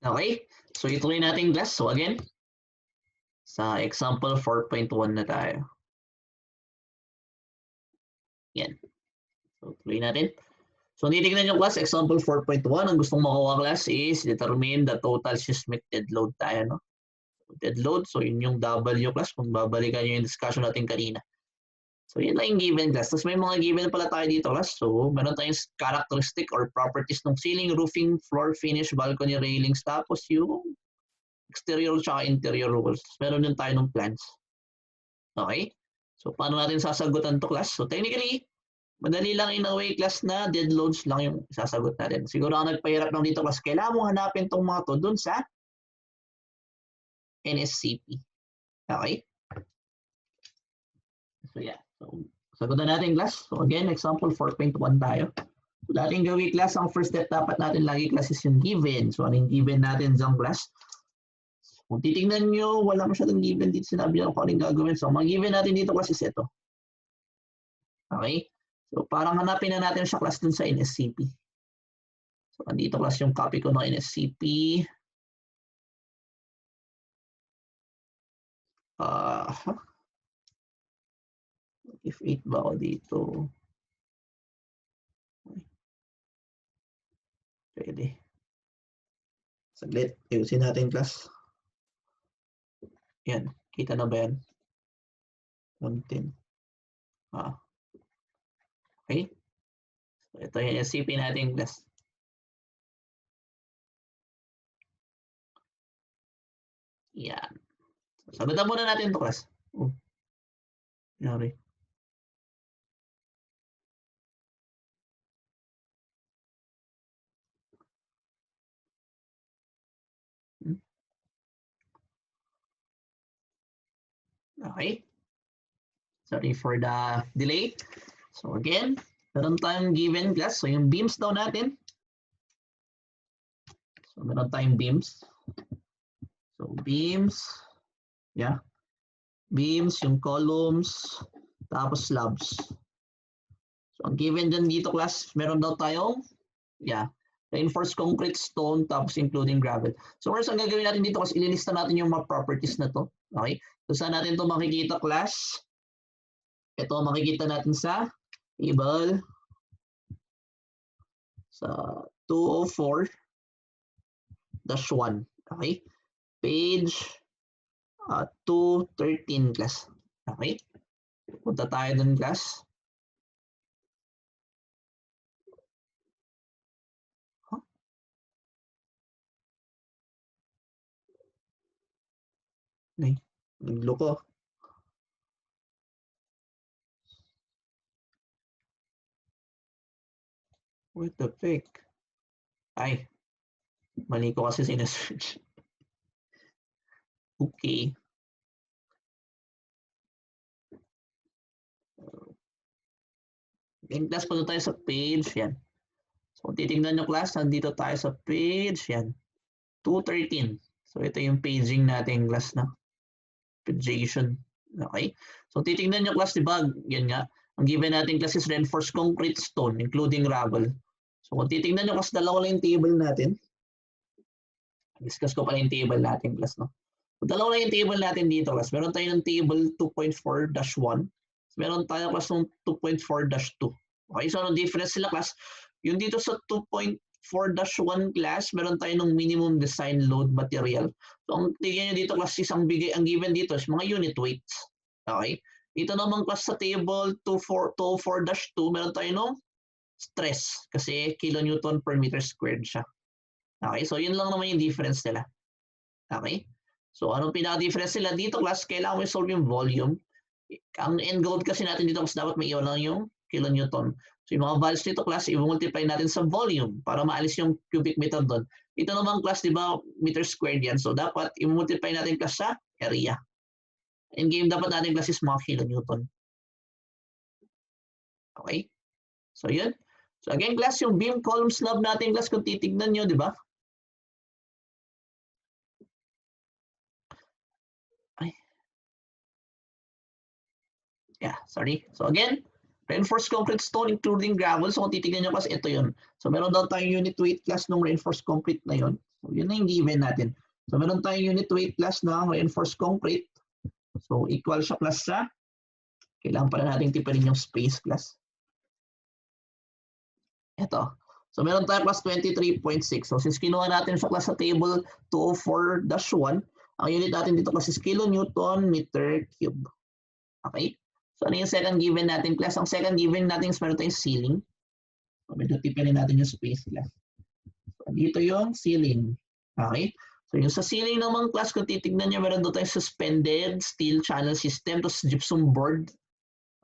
Okay? So ituloy natin class. So again, sa example 4.1 na tayo. Yan. So tuloy natin. So titignan yung class, example 4.1, ang gustong makuha class is determine the total seismic dead load tayo, no? Dead load, so yun yung W class, kung babalikan nyo yung discussion natin kanina. So yun lang yung given class. Tapos may mga given pala tayo dito class. So meron tayong characteristic or properties ng ceiling, roofing, floor finish, balcony railings, tapos yung exterior tsaka interior walls. Meron din tayo ng plans. Okay? So paano natin sasagutan to class? So technically, madali lang in a way class na dead loads lang yung sasagot natin. Siguro ang nagpahirap lang dito class, kailangan mo hanapin tong mga to dun sa NSCP. Okay? So yeah. So sagutan natin class. So again, example 4.1 tayo. So dating gawin class, ang first step dapat natin lagi class is yung given. So ano yung given natin sa class? Kung titingnan nyo, wala masyadong given dito. Sinabi nyo kung anong gagawin. So mga given natin dito class is ito. Okay? So parang hanapin na natin siya class dun sa NSCP. So, andito class yung copy ko ng NSCP. If 8 ba ako dito? Pwede. Saglit. Ayusin natin class. Yan. Kita na ba yan? 110. Okay. So, ito yung NSCP natin class. Yan. So, sagutan muna natin ito class. Oh. Yari. Okay. Sorry for the delay. So again, meron tayong given class. So yung beams daw natin. So meron tayong beams. So beams. Yeah. Beams, yung columns, tapos slabs. So ang given dyan dito class, meron daw tayong, yeah, reinforced concrete, stone, tapos including gravel. So first, ang gagawin natin dito kasi ililista natin yung mga properties na to. Okay? So saan natin to makikita class? Ito makikita natin sa table sa 204-1. Okay? Page 213 class. Okay? Punta tayo dun class. Ay, nagloko. What the fuck? Ay, mali ko kasi sinesearch. Okay. In class, punta tayo sa page. Yan. So, kung titignan nyo class, nandito tayo sa page. Yan. 213. So, ito yung paging natin class na. Pagination. Okay? So, titignan nyo class, diba? Yan nga. Ang given natin class is reinforced concrete, stone, including gravel. So, kung titignan nyo class, dalawa lang yung table natin. Discuss ko pala yung table natin class, no? So, dalawa lang yung table natin dito class. Meron tayo ng table 2.4-1. Meron tayo class ng 2.4-2. Okay, so anong difference sila class? Yung dito sa 2.4-1 class, meron tayo ng minimum design load material. So ang tingnan nyo dito class is ang given dito is mga unit weights. Okay? Dito naman class sa table 204-2, meron tayo ng stress kasi kilonewton per meter squared siya. Okay, so yun lang naman yung difference nila. Okay? So anong pinaka-difference nila dito class? Kailangan mo i-solve yung volume. Ang end goal kasi natin dito kasi dapat may iwan lang yung kilonewton. So yung mga values nito class, i-multiply natin sa volume para maalis yung cubic meter doon. Ito naman class, di ba, meter squared yan. So dapat i-multiply natin class sa area. In game dapat natin class is mga kilonewton. Okay? So yun. So again class, yung beam column slab natin class, kung titignan nyo, di ba? Yeah, sorry. So again, Reinforced concrete stone including gravel. So kung titignan nyo kasi ito yun. So meron daw tayong unit weight class ng reinforced concrete na yun. So yun na yung given natin. So meron tayong unit weight class ng reinforced concrete. So equal siya class sa, kailangan pala natin tipirin yung space class. Ito. So meron tayong class 23.6. So since kinuha natin sa class sa table 204-1, ang unit natin dito class is kilonewton meter cube. Okay? So ano yung second given natin class? Ang second given natin is meron tayong ceiling. So medyo tipirin natin yung space class. So dito yung ceiling. Okay? So yung sa ceiling naman class, kung titignan nyo, meron doon tayong suspended steel channel system, tapos gypsum board,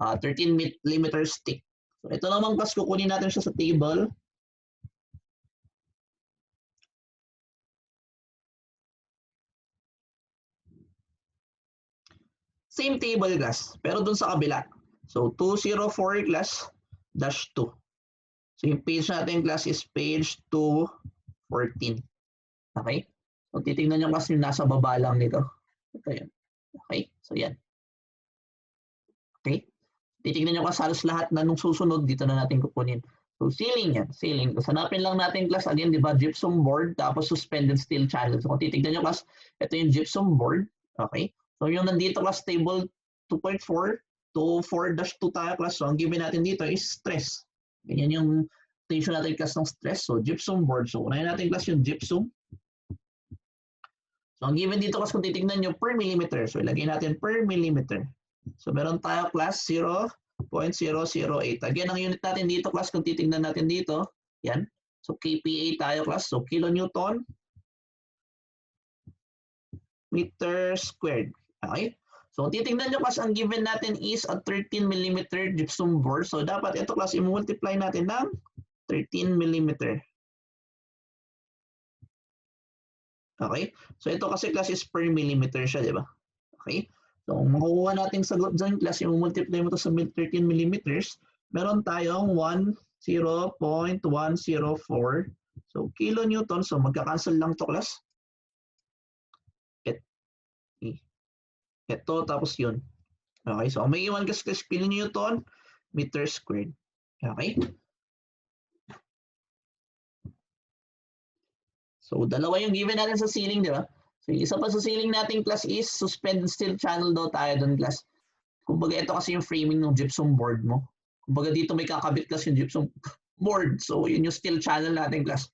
13mm stick. So ito naman class, kukunin natin siya sa table. Same table class, pero dun sa kabila. So 204 class -2. So yung page natin class is page 214. Okay? So titingnan nyo class yung nasa baba lang nito. Ito yun. Okay? So yan. Okay? Titingnan nyo class halos lahat na nung susunod dito na natin kukunin. So ceiling yan. Ceiling. So hanapin lang natin class again, di ba? Gypsum board tapos suspended steel channel. So kung titignan nyo class, ito yung gypsum board. Okay? So yung nandito class table 2.4 to 4-2 tayo class. So ang given natin dito is stress. Ganyan yung tension natin class ng stress. So gypsum board. So unahin natin class yung gypsum. So ang given dito class kung titignan nyo per millimeter. So ilagay natin per millimeter. So meron tayo class 0.008. Again, ang unit natin dito class kung titignan natin dito. Yan. So kPa tayo class. So kilonewton meter squared. Okay? So titingnan nyo class, ang given natin is a 13mm gypsum board. So dapat ito class, i-multiply natin ng 13mm. Okay? So ito kasi class is per millimeter siya, di ba? Okay? So kung makukuha natin sa dyan class, i-multiply mo ito sa 13mm, meron tayong 0.104. So kilonewton. So magka-cancel lang to class. Ito, tapos yun. Okay, so may iwan kasi kilonewton meter squared. Okay? So, dalawa yung given natin sa ceiling, di ba? So, isa pa sa ceiling natin class is suspended steel channel daw tayo doon class. Kumbaga, ito kasi yung framing ng gypsum board mo. Kumbaga, dito may kakabit class yung gypsum board. So, yun yung steel channel natin class.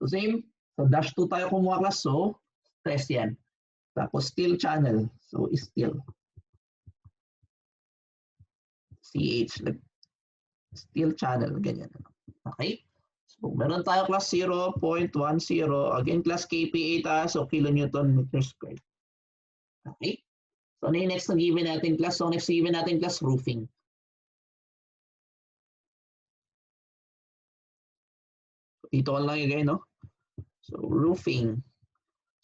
So, same. So, -2 tayo kumuha class. So, stress yan. Tapos steel channel. So steel. CH. Steel channel. Ganyan. Okay? So meron tayo class 0.10. Again, class kPa tayo. So kilonewton meter squared. Okay? So ano yung next na given natin class? So next given natin class roofing. Ito lang yung ganyan, no? So roofing.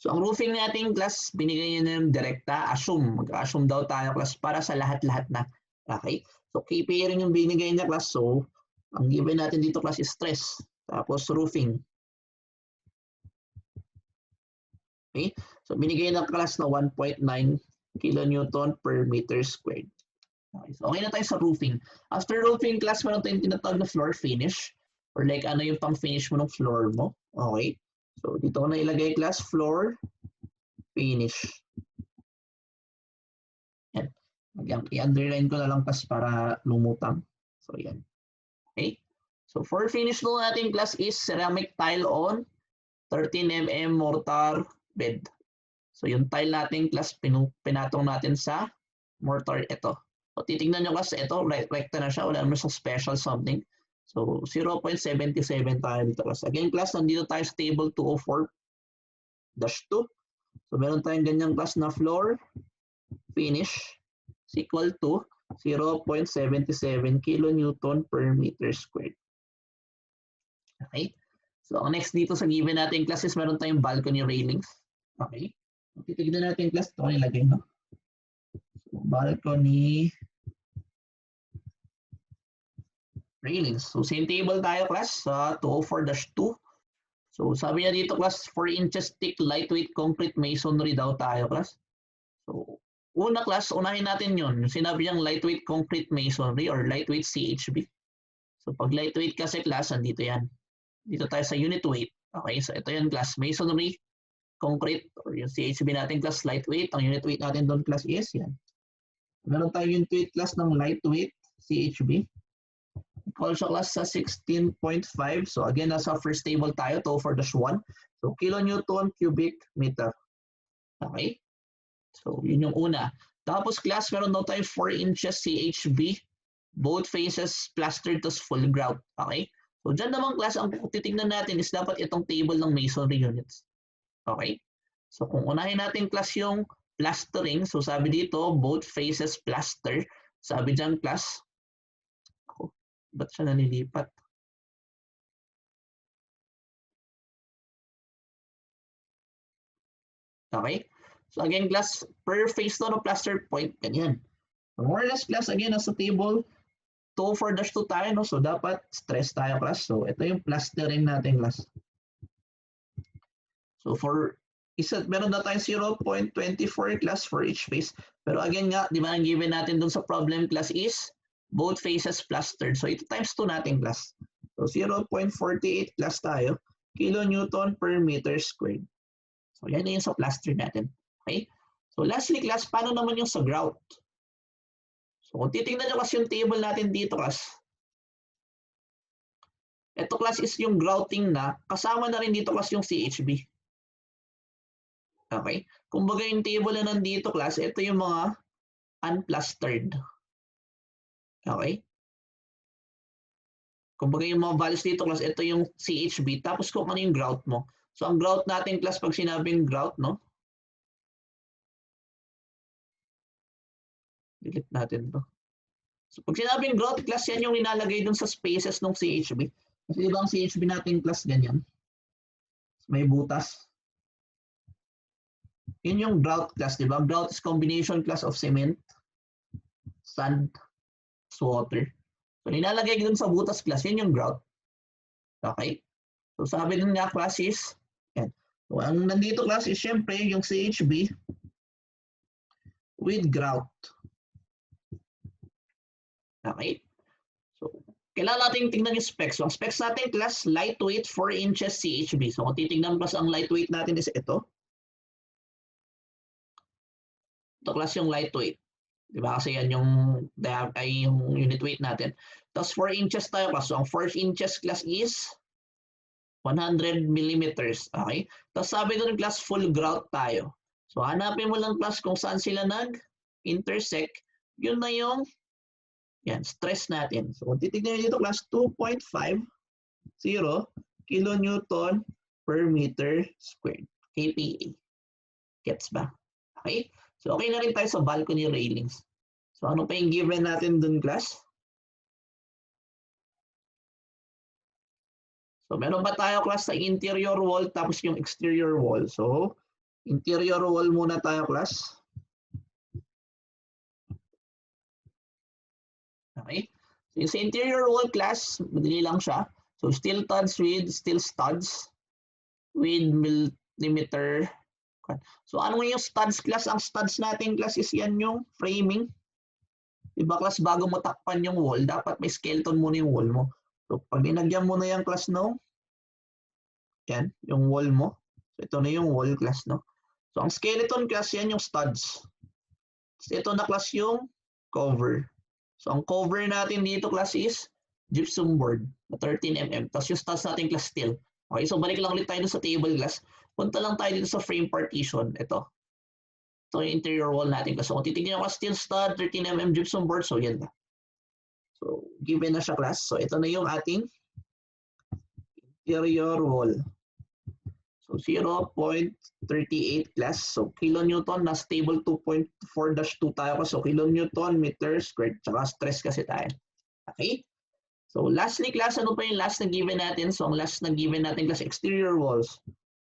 So ang roofing natin class, binigay niya ng direkta, assume. Mag-assume daw tayo class para sa lahat-lahat na. Okay? So KPA rin yung binigay niya class. So ang given natin dito class is stress. Tapos roofing. Okay? So binigay ng class na 1.9 kilonewton per meter squared. Okay, so okay na tayo sa roofing. After roofing class, meron tayong tinatawag na floor finish. Or like ano yung pang finish mo ng floor mo. Okay? So, dito ko na ilagay class floor finish. Yan. I-underline ko na lang class para lumutang. So, yan. Okay? So, for finish mo natin class is ceramic tile on 13mm mortar bed. So, yung tile natin class, pinatong natin sa mortar ito. So, titignan nyo class, ito, recta na siya. Wala naman sa special something. So, 0.77 tayo dito class. Again class, nandito tayo sa table 204-2. So, meron tayong ganyang class na floor finish is equal to 0.77 kilonewton per meter squared. Okay? So, ang next dito sa given natin class is meron tayong balcony railings. Okay? So, titignan natin class, ito nilagay, no? So, balcony railings. So, same table tayo class sa 204-2. So, sabi niya dito class, 4 inches thick lightweight concrete masonry daw tayo class. So, Una class, unahin natin yun. Yung sinabi niyang lightweight concrete masonry or lightweight CHB. So pag lightweight kasi class, andito yan. Dito tayo sa unit weight. Okay, so ito yung class masonry, concrete, or yung CHB natin class lightweight. Ang unit weight natin doon class is yan. Meron tayo unit weight class ng lightweight CHB. Equal siya class sa 16.5. So again, nasa first table tayo, 2.4-1. So kilonewton cubic meter. Okay? So yun yung una. Tapos class, meron daw tayo 4 inches CHB. Both faces plastered to full grout. Okay? So dyan naman class, ang titignan natin is dapat itong table ng masonry units. Okay? So kung unahin natin class yung plastering, so sabi dito, both faces plaster. Sabi dyan class, ba't siya nanilipat? Okay? So again, class, per face to ng plaster point, ganyan. So more or less, class, again, nasa table, 2.4-2 tayo, no? So dapat stress tayo, class. So ito yung plastering natin, class. So for meron na tayong 0.24 class for each face. Pero again nga, di ba, ang given natin dun sa problem class is both faces plastered. So ito times 2 natin class. So 0.48 class tayo, kilonewton per meter squared. So yan na yung sa plaster natin. Okay? So lastly class, paano naman yung sa grout? So kung titingnan nyo kasi yung table natin dito class, ito class is yung grouting na, kasama na rin dito class yung CHB. Okay? Kumbaga yung table na nandito class, ito yung mga unplastered. Okay? Kumbaga yung mga values dito class, ito yung CHB, tapos kung ano yung grout mo. So ang grout natin class, pag sinabing grout, no? Delete natin to. So pag sinabing grout class, yan yung inalagay dun sa spaces ng CHB. Kasi di ba ang CHB natin class ganyan? May butas. Yun yung grout class, di ba? Grout is combination class of cement, sand, water. So nilalagay dun sa butas class, yun yung grout. Okay? So sabi dun nga class is, yan. So ang nandito class is syempre yung CHB with grout. Okay? So kailangan natin tingnan yung specs. So ang specs natin class, lightweight 4 inches CHB. So kung titignan plus ang lightweight natin is ito. Ito class yung lightweight. Diba? Kasi yan yung unit weight natin. Tapos 4 inches tayo class. So ang 4 inches class is 100 millimeters. Okay? Tapos sabi doon class full grout tayo. So hanapin mo lang class kung saan sila nag-intersect. Yun na yung yan, stress natin. So kung titignan nyo dito class 2.50 kilonewton per meter squared. KPA. Gets ba? Okay? So okay na rin tayo sa balcony railings. So ano pa yung given natin dun class? So meron ba tayo class sa interior wall tapos yung exterior wall? So interior wall muna tayo class. Okay? So yung sa interior wall class, madali lang siya. So steel studs with millimeter. So ano yung studs class? Ang studs natin class is yan yung framing. Diba class, bago mo takpan yung wall, dapat may skeleton muna yung wall mo. So pag dinagyan mo na yung class, no? Yan, yung wall mo. So ito na yung wall class, no? So ang skeleton class, yan yung studs. So ito na class yung cover. So ang cover natin dito class is gypsum board na 13mm. Tapos yung studs natin class steel. Okay, so balik lang ulit tayo sa table class. Punta lang tayo dito sa frame partition. Ito. Ito yung interior wall natin. So kung titignan nyo steel stud, 13mm gypsum board, so yan na. So given na siya class. So ito na yung ating interior wall. So 0.38 class. So kilonewton na stable 2.4-2 tayo. So kilonewton meter squared. Tsaka stress kasi tayo. Okay? So lastly class, ano pa yung last na given natin? So ang last na given natin class, exterior walls.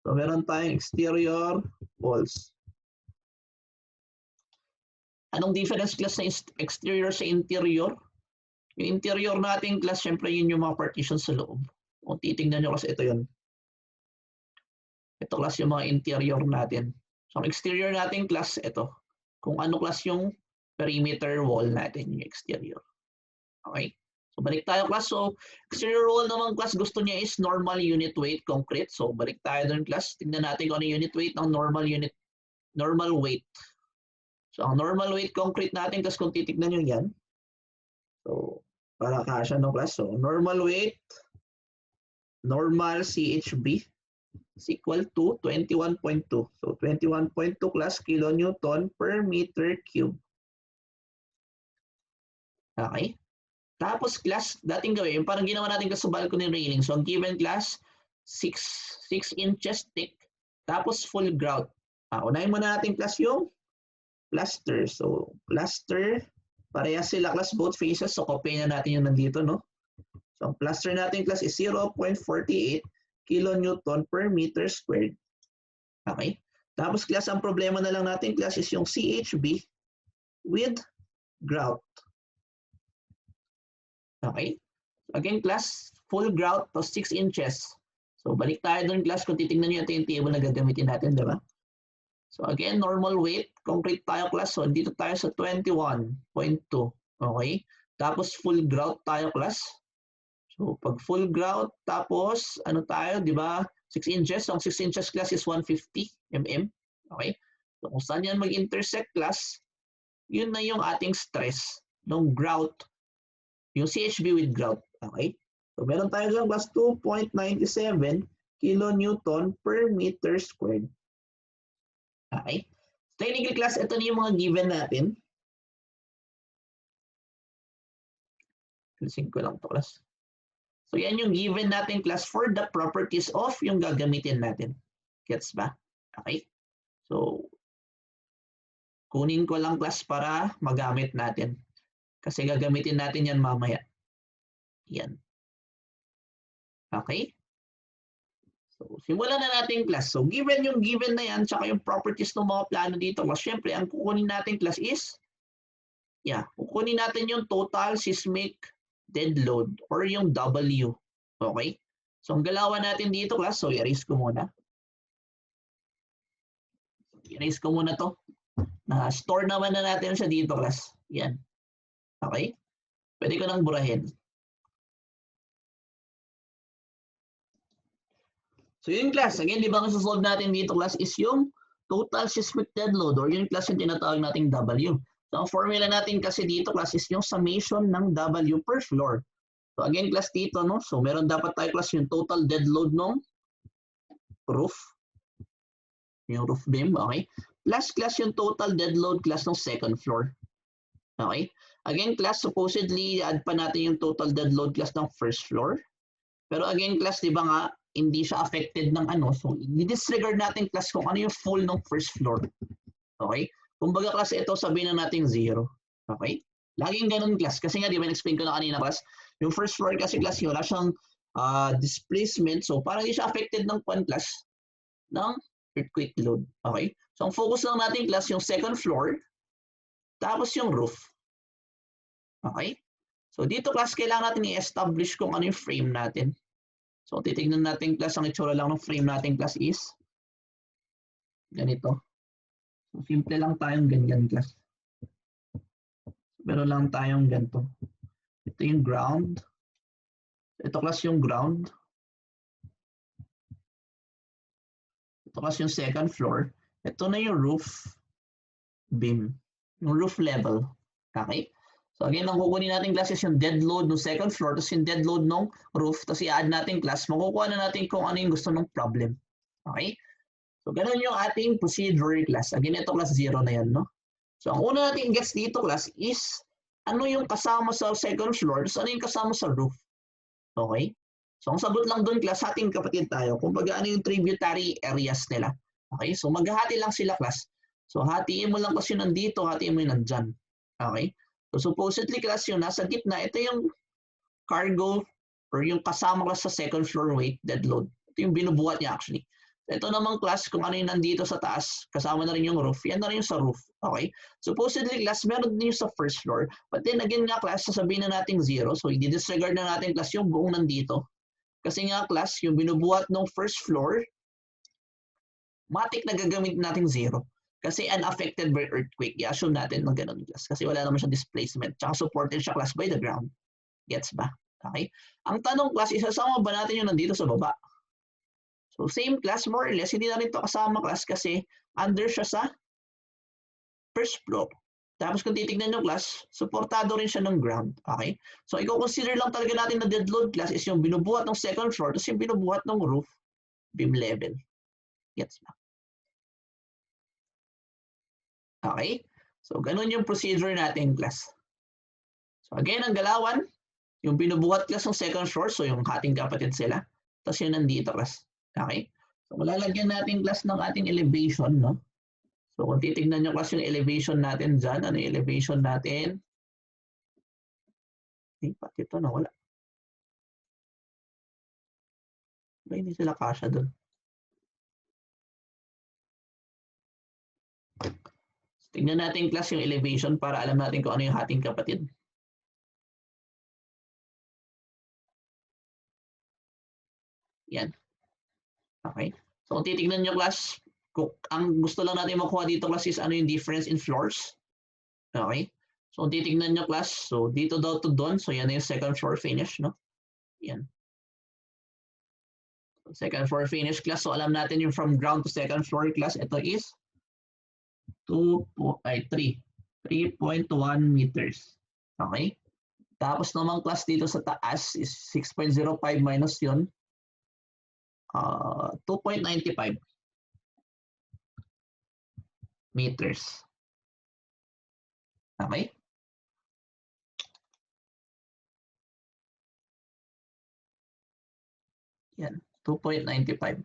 So meron tayong exterior walls. Anong difference class sa exterior sa interior? Yung interior natin class, syempre yun yung mga partitions sa loob. Kung titingnan nyo kasi ito yun. Ito class yung mga interior natin. So ang exterior natin class, ito. kung ano class yung perimeter wall natin, yung exterior. Okay? So balik tayo class. So exterior wall naman class gusto niya is normal unit weight concrete. So balik tayo doon class. Tingnan natin kung ano unit weight ng normal weight. So ang normal weight concrete natin class kung titignan nyo yan. So para kasya no class. So normal weight, normal CHB is equal to 21.2. So 21.2 class kilonewton per meter cube. Okay? Tapos class, dating gawin, parang ginawa natin sa balcony railing. So ang given class, 6 inches thick, tapos full grout. Unahin muna natin class yung plaster. So plaster, parehas sila class both faces. So copy na natin yung nandito, no? So ang plaster natin class is 0.48 kilonewton per meter squared. Okay? Tapos class, ang problema na lang natin class is yung CHB with grout. Okay? Again, class, full grout to 6 inches. So, balik tayo doon, class, kung titignan nyo yung table na gagamitin natin, di ba? So, again, normal weight, concrete tayo, class. So, dito tayo sa 21.2. Okay? Tapos, full grout tayo, class. So, pag full grout, tapos, ano tayo, di ba? 6 inches. So, ang 6 inches, class, is 150 mm. Okay? So, kung saan yan mag-intersect, class, yun na yung ating stress ng grout, yung CHB with grout. Okay? So, meron tayo dyan class 2.97 kilonewton per meter squared. Okay? Technically class, ito na yung mga given natin. Alisin ko lang to class. So, yan yung given natin class for the properties of yung gagamitin natin. Gets ba? Okay? So, kunin ko lang class para magamit natin. Kasi gagamitin natin yan mamaya. Yan. Okay? So, simulan na natin class. So, given yung given na yan, tsaka yung properties ng mga plano dito, mas syempre, ang kukunin natin class is, kukunin natin yung total seismic dead load or yung W. Okay? So, ang galawan natin dito class, so i-erase ko muna. I-erase ko muna to. Na-store naman na natin siya dito class. Yan. Okay? Pwede ko nang burahin. So yun class, again, di ba ang solve natin dito class is yung total seismic dead load or yung class yung tinatawag nating W. So ang formula natin kasi dito class is yung summation ng W per floor. So again class dito, no? So meron dapat tayo class yung total dead load ng roof. Yung roof beam, okay? Plus class yung total dead load class ng second floor. Okay? Again class, supposedly add pa natin yung total dead load class ng first floor. Pero again class, di ba nga, hindi siya affected ng ano. So, i-disregard natin class kung ano yung full ng first floor. Okay? Kumbaga class, ito sabihin na natin 0. Okay? Laging ganun class. Kasi nga, di ba, explain ko na kanina class, yung first floor kasi class, wala siyang displacement. So, parang hindi siya affected ng class ng earthquake load. Okay? So, ang focus lang natin class, yung second floor, tapos yung roof. Okay? So, dito class, kailangan natin i-establish kung ano yung frame natin. So, titignan natin class, ang itsura lang ng frame natin class is ganito. So, simple lang tayong ganyan class. Meron lang tayong ganito. Ito yung ground. Ito class yung ground. Ito class yung second floor. Ito na yung roof beam. Yung roof level. Okay? So again, ang kukunin natin class is yung dead load ng second floor, tapos yung dead load ng roof, tapos i-add natin class, makukuha na natin kung ano yung gusto ng problem. Okay? So ganun yung ating procedure class. Again, ito class 0 na yan, no? So ang una natin gets dito class is ano yung kasama sa second floor, tapos ano yung kasama sa roof. Okay? So ang sagot lang doon class, ating kapatid tayo, kumbaga ano yung tributary areas nila. Okay? So maghahati lang sila class. So hatiin mo lang kasi yun nandito, hatiin mo yun nandyan. Okay? So supposedly class yung nasa gitna, ito yung cargo or yung kasama class sa second floor weight dead load. Ito yung binubuhat niya actually. Ito namang class kung ano yung nandito sa taas, kasama na rin yung roof, yan na rin yung sa roof. Okay? Supposedly class, meron din yung sa first floor. But then again nga class, sasabihin na natin 0. So i-disregard na natin class yung buong nandito. Kasi nga class, yung binubuhat ng first floor, matik na gagamit natin 0. Kasi unaffected by earthquake. I-assume natin ng ganun class. Kasi wala naman siyang displacement. Tsaka supported siya class by the ground. Gets ba? Okay? Ang tanong class, isasama ba natin yung nandito sa baba? So same class, more or less. Hindi na rin ito kasama class kasi under siya sa first floor. Tapos kung titignan yung class, supportado rin siya ng ground. Okay? So i-consider lang talaga natin na dead load class is yung binubuhat ng second floor tapos yung binubuhat ng roof beam level. Gets ba? Okay? So ganun yung procedure natin class. So again, ang galawan, yung binubuhat class ng second floor, so yung ating kapatid sila. Tapos yun nandito class. Okay? So malalagyan natin class ng ating elevation, no? So kung titignan nyo class yung elevation natin dyan, ano yung elevation natin? Pati ito nawala. Hindi sila kasya doon. So, tingnan natin class yung elevation para alam natin kung ano yung ating kapatid. Yan. Okay. So kung titignan nyo class, kung ang gusto lang natin makuha dito class is ano yung difference in floors. Okay. So kung titignan nyo class, so dito daw to doon, so yan yung second floor finish, no? Yan. Second floor finish class, so alam natin yung from ground to second floor class, ito is 3.1 meters. Okay? Tapos naman class dito sa taas is 6.05 minus yun, 2.95 meters. Okay? Yan, 2.95.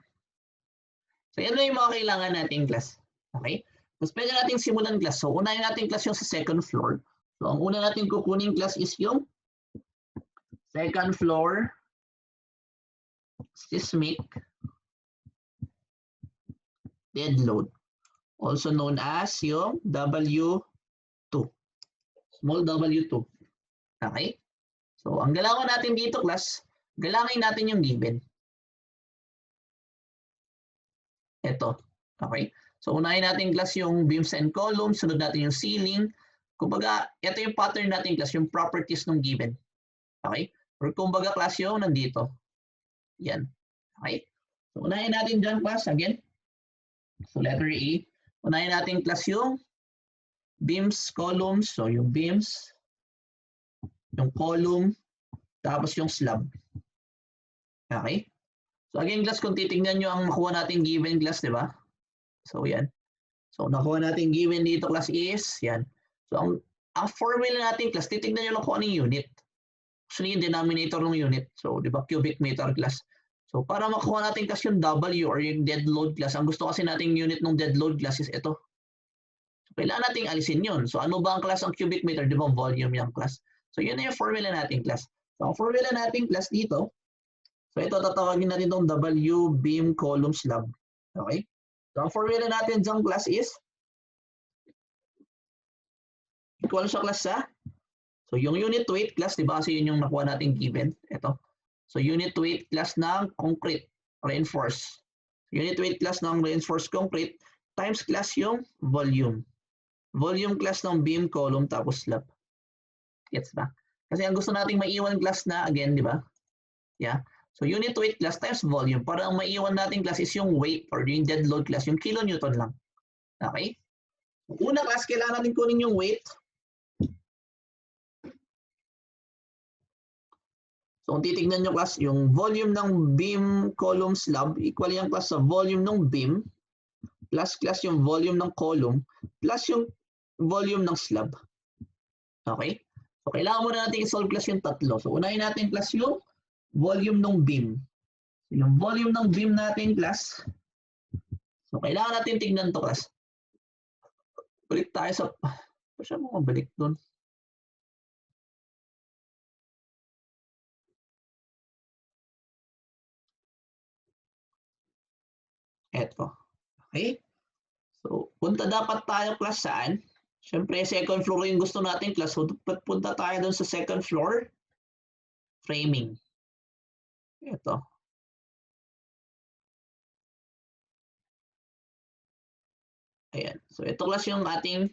So yan na yung mga kailangan nating class. Okay? Tapos pwede nating simulan class. So unahin natin class yung sa second floor. So ang una natin kukunin class is yung second floor seismic dead load. Also known as yung W2. Small W2. Okay? So ang galawan natin dito class, galangin natin yung given. Ito. Okay? So unahin natin class yung beams and columns, sunod natin yung ceiling. Kumbaga, ito yung pattern natin class, yung properties ng given. Okay? Or kumbaga class yung nandito. Yan. Okay? So unahin natin dyan class again. So letter A. Unahin natin class yung beams, columns. So yung beams, yung column, tapos yung slab. Okay? So again class, kung titignan nyo ang nakuha natin given class, di ba? So yan. So nakuha natin given dito class is, yan. So ang formula natin class, titignan nyo lang kung anong unit. Actually yung denominator ng unit. So di ba cubic meter class. So para makuha natin class yung W or yung dead load class, ang gusto kasi nating unit ng dead load class is ito. So kailangan nating alisin yun. So ano ba ang class ng cubic meter? Di ba volume yung class? So yun na yung formula natin class. So ang formula natin class dito, so ito tatawagin natin itong W beam column slab. Okay? So ang formula natin dyan class is equal sa class sa, so yung unit weight class, di ba kasi yun yung nakuha natin given. Ito. So unit weight class ng concrete reinforced. Unit weight class ng reinforced concrete times class yung volume. Volume class ng beam, column, tapos slab. Gets ba? Kasi ang gusto nating maiwan class na, again, di ba? Yeah. So unit weight class times volume. Para ang maiwan nating class is yung weight or yung dead load class, yung kilonewton lang. Okay? Una class, kailangan natin kunin yung weight. So kung titignan nyo class, yung volume ng beam, column, slab, equal yung class sa volume ng beam, plus class yung volume ng column, plus yung volume ng slab. Okay? So kailangan muna natin i-solve class yung tatlo. So unahin natin class yung volume ng beam. So, yung volume ng beam natin class, so kailangan natin tignan to class. Balik tayo sa, pa siya mo mabalik doon. Eto. Okay? So, punta dapat tayo class saan? Siyempre, second floor yung gusto natin class. So, punta tayo doon sa second floor. Framing. Ito. Ayan. So, ito class yung ating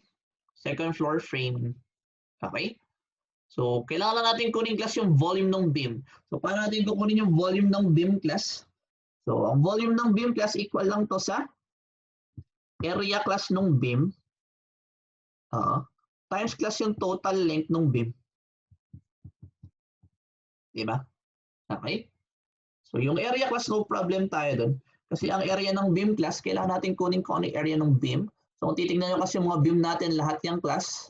second floor framing. Okay? So, kailangan lang natin kunin class yung volume ng beam. So, paano natin kukunin yung volume ng beam class? So, ang volume ng beam class equal lang to sa area class ng beam times class yung total length ng beam. Diba? Okay? So, yung area class, no problem tayo dun. Kasi ang area ng beam class, kailangan natin kunin kung ano yung area ng beam. So, kung titignan nyo kasi yung mga beam natin, lahat yung class.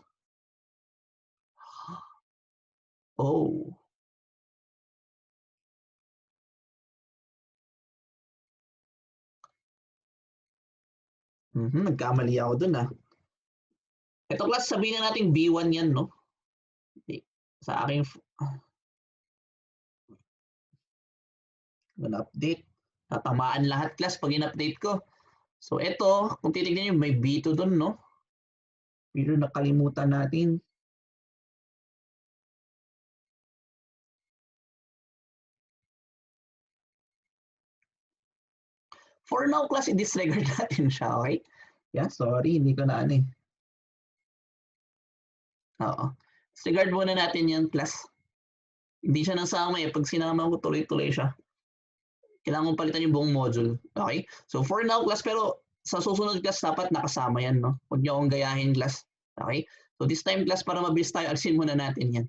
Oh. Nagkamali ako dun Ito class, sabihin na natin B1 yan, no? Sa aking update. Tatamaan lahat class pag in-update ko. So, ito, kung titignan nyo, may B2 dun, no? Pero nakalimutan natin. For now, class, i-disregard natin siya, okay? Yeah, sorry, hindi ko na Oo. Disregard muna natin yan, class. Hindi siya nasama Pag sinama ko, tuloy-tuloy siya. Kailangan kong palitan yung buong module. Okay? So, for now, class, pero sa susunod class, dapat nakasama yan, no? Huwag niyo akong gayahin, class. Okay? So, this time, class, para mabilis tayo, alisin muna natin yan.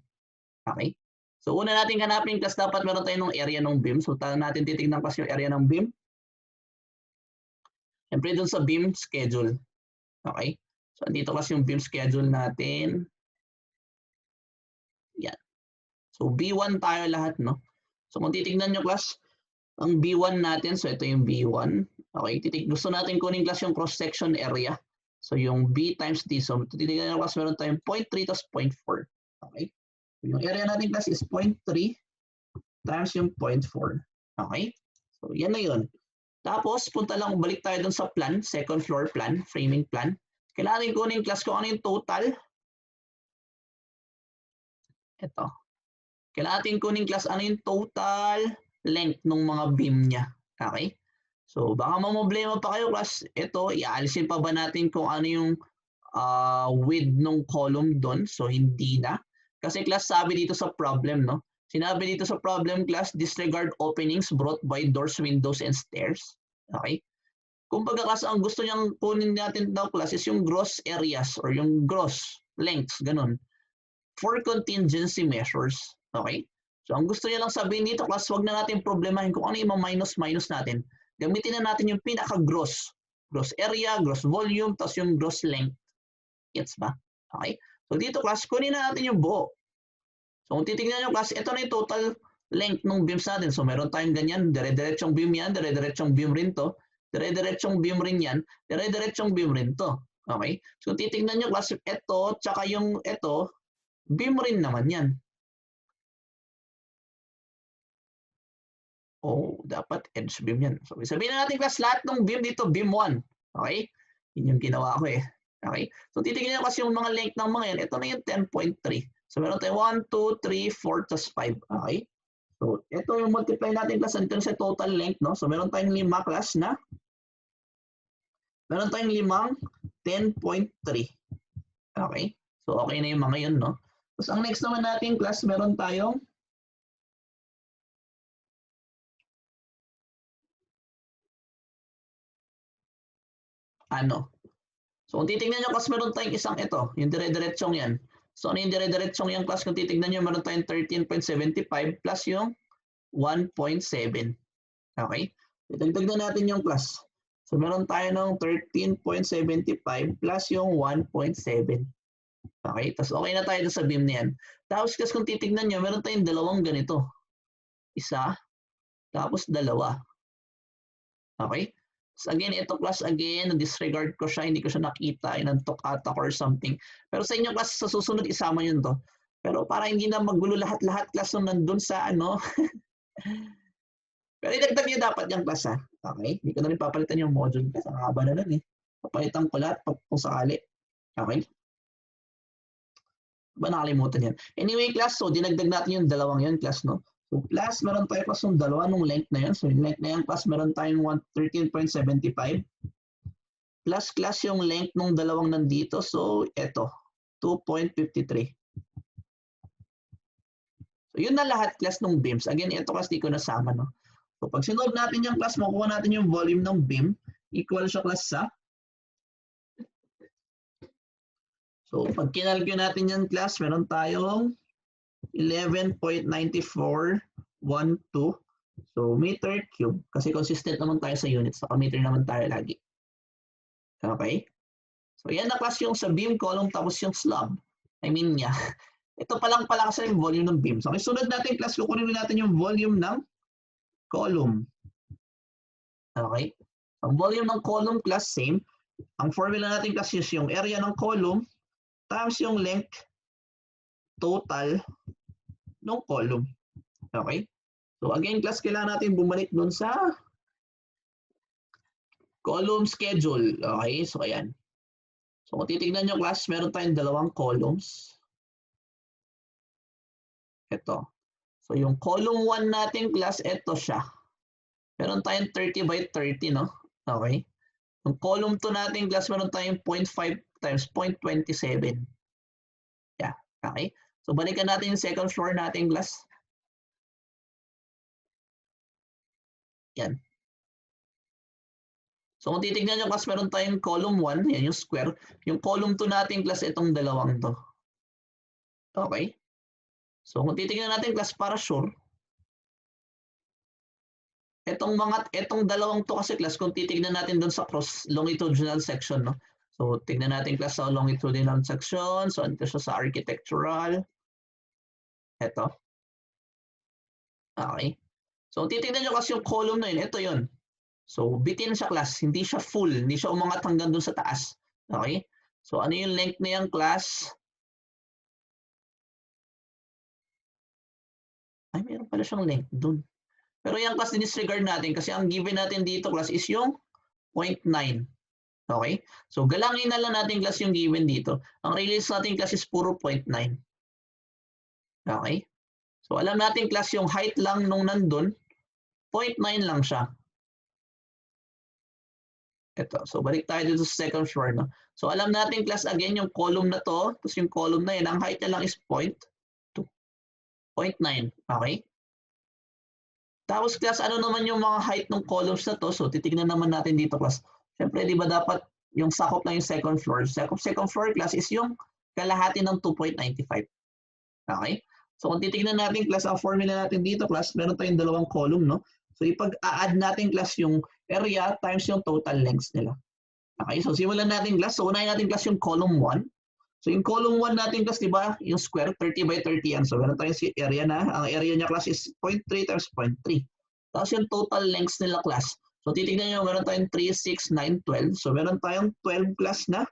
Okay? So, una natin hanapin, class, dapat meron tayo ng area ng beam. So, natin titignan class yung area ng beam. Siyempre, dun sa beam schedule. Okay? So, andito class yung beam schedule natin. Yan. So, B1 tayo lahat, no? So, kung titignan nyo, class, ang B1 natin, so ito yung B1. Okay, gusto natin kunin class yung cross-section area. So, yung B times D. So, titignan nyo, class, meron tayong 0.3 tas 0.4. Okay? So, yung area natin, class, is 0.3 times yung 0.4. Okay? So, yan na yun. Tapos, balik tayo dun sa plan, second floor plan, framing plan. Kailangan natin kunin class kung ano yung total. Ito. Kailangan natin kunin class ano yung total length ng mga beam niya. Okay? So, baka mamblema pa kayo class. Ito, ialisin pa ba natin kung ano yung width ng column doon? So, hindi na. Kasi class, sabi dito sa problem, no? Sinabi dito sa problem class, disregard openings brought by doors, windows, and stairs. Okay? Kung baga class, ang gusto niyang kunin natin daw class is yung gross areas or yung gross lengths, ganun. For contingency measures. Okay? So, ang gusto niya lang sabihin dito, class, wag na natin problemahin kung ano yung minus natin. Gamitin na natin yung pinaka-gross. Gross area, gross volume, tapos yung gross length. Gets ba? Okay? So, dito, class, kunin na natin yung buo. So, kung titignan nyo, class, ito na yung total length ng beams natin. So, meron tayong ganyan, dire-diretsong beam yan, dire-diretsong beam rin to, dire-diretsong beam rin yan, dire-diretsong beam rin to. Okay? So, titignan nyo, class, ito, tsaka yung ito, beam rin naman yan. Oh, dapat edge beam yan. So, sabihin na natin class, lahat ng beam dito, beam 1. Okay? Yun yung ginawa ko Okay? So, titignan nyo kasi yung mga length ng mga yan. Ito na yung 10.3. So, meron tayo 1, 2, 3, 4, tas 5. Okay? So, ito yung multiply natin class until sa total length, no? So, meron tayong 5 class na. Meron tayong 5, 10.3. Okay? So, okay na yung mga yun, no? Tapos, ang next naman natin class, meron tayong So, kung titignan nyo, class, meron tayong isang ito, yung dire-diretsong yan. So, ano yung dire-diretsong yan, class? Kung titignan nyo, meron tayong 13.75 plus yung 1.7. Okay? Itagdag natin yung class. So, meron tayo ng 13.75 plus yung 1.7. Okay? Tapos, okay na tayo sa beam na yan. Tapos, class, kung titignan nyo, meron tayong dalawang ganito. Isa, tapos dalawa. Okay? So again, ito class, again, disregard ko siya, hindi ko siya nakita, inantok ata or something. Pero sa inyo class, sa susunod, isama yun to. Pero para hindi na magulo lahat-lahat class nung nandun sa Pero idagdag niyo dapat yung class Okay? Hindi ko na rin papalitan yung module class. Ang haba na nun Papalitan ko lahat kung sakali. Okay? Ba nakalimutan yan? Anyway class, so dinagdag natin yung dalawang yun class, no? So, plus, meron tayo class yung dalawa nung length na yun. So, yung length na yan, plus, meron tayong 13.75. plus class yung length ng dalawang nandito. So, ito, 2.53. So, yun na lahat class ng beams. Again, ito kasi di ko nasama, no? So, pag sinolve natin yung class, makukuha natin yung volume ng beam. Equal siya class sa. So, pag kinalculate natin yung class, meron tayong 11.9412. So, meter cube. Kasi consistent naman tayo sa units. Saka meter naman tayo lagi. Okay? So, yan na class yung sa beam column tapos yung slab. I mean, yeah. Ito pa lang pala kasi yung volume ng beam. So, sunod natin class, kukunin natin yung volume ng column. Okay? Ang volume ng column class, same. Ang formula natin class is yung area ng column times yung length total ng column. Okay? So, again, class, kailangan natin bumalik dun sa column schedule. Okay? So, ayan. So, kung titignan nyo class, meron tayong dalawang columns. Ito. So, yung column 1 natin class, ito siya. Meron tayong 30 by 30, no? Okay? Yung column 2 natin class, meron tayong 0.5 times 0.27. Yeah. Okay? So, balikan natin yung second floor natin class. Yan. So, kung titignan nyo class, meron tayong column 1, yan yung square. Yung column 2 natin class, itong dalawang to. Okay? So, kung titignan natin class para sure, itong dalawang to kasi class, kung titignan natin doon sa cross longitudinal section, no? So, tignan natin class sa longitudinal section. So, ito siya sa architectural. Ito. Okay. So, titignan nyo kasi yung column na yun. Ito yun. So, bitin siya class. Hindi siya full. Hindi siya umangat hanggang doon sa taas. Okay. So, ano yung length na yung class? Ay, meron pala siyang length doon. Pero yung class, disregard natin kasi ang given natin dito class is yung 0.9. Okay? So, galangin na lang natin class yung given dito. Ang release natin class is puro 0.9. Okay? So, alam natin class yung height lang nung nandun, 0.9 lang siya. Ito. So, balik tayo dito sa second floor. No? So, alam natin class again yung column na to, tapos yung column na yun, ang height na lang is 0.2. 0.9. Okay? Tapos class, ano naman yung mga height ng columns na to? So, titignan naman natin dito class. Siyempre, di ba dapat yung sakop lang yung second floor. Second floor class is yung kalahati ng 2.95. Okay? So, kung titignan natin class, ang formula natin dito class, meron tayong dalawang column, no? So, ipag-a-add natin class yung area times yung total lengths nila. Okay? So, simulan natin class. So, unahin natin class yung column 1. So, yung column 1 natin class, di ba? Yung square, 30 by 30 yan. So, meron tayong area na. Ang area niya class is 0.3 times 0.3. Tapos yung total lengths nila class. So, titignan nyo, meron tayong 3, 6, 9, 12. So, meron tayong 12 class na.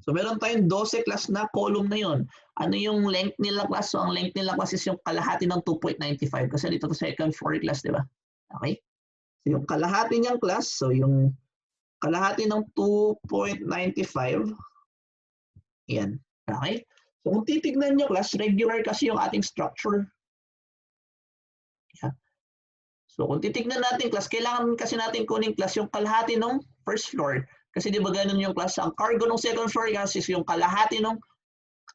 So, meron tayong 12 class na column na yon. Ano yung length nila class? So, ang length nila class is yung kalahati ng 2.95. Kasi dito to second floor class, di ba? Okay? So, yung kalahati niyang class, so yung kalahati ng 2.95, yan. Okay? So, kung titignan nyo class, regular kasi yung ating structure. Yeah. So, kung titignan natin class, kailangan kasi natin kunin class yung kalahati ng first floor. Kasi di ba ganun yung class? Ang cargo ng second floor class is yung kalahati ng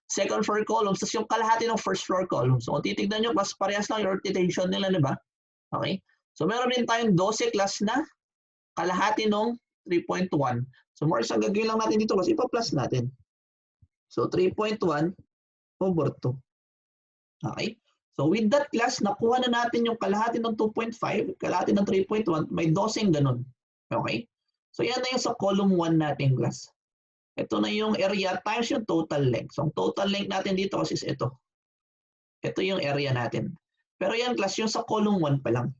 second floor columns, tapos yung kalahati ng first floor columns. So, kung titignan nyo class, parehas lang yung rotation nila, di ba? Okay? So, meron din tayong 12 class na kalahati ng 3.1. So, more isang gagawin lang natin dito class, ipa-plus natin. So, 3.1 over 2. Okay? So, with that class, nakuha na natin yung kalahati ng 2.5, kalahati ng 3.1, may 12 ganun. Okay? So, yan na yung sa column 1 natin class. Ito na yung area times yung total length. So, ang total length natin dito is ito. Ito yung area natin. Pero yan class, yung sa column 1 pa lang.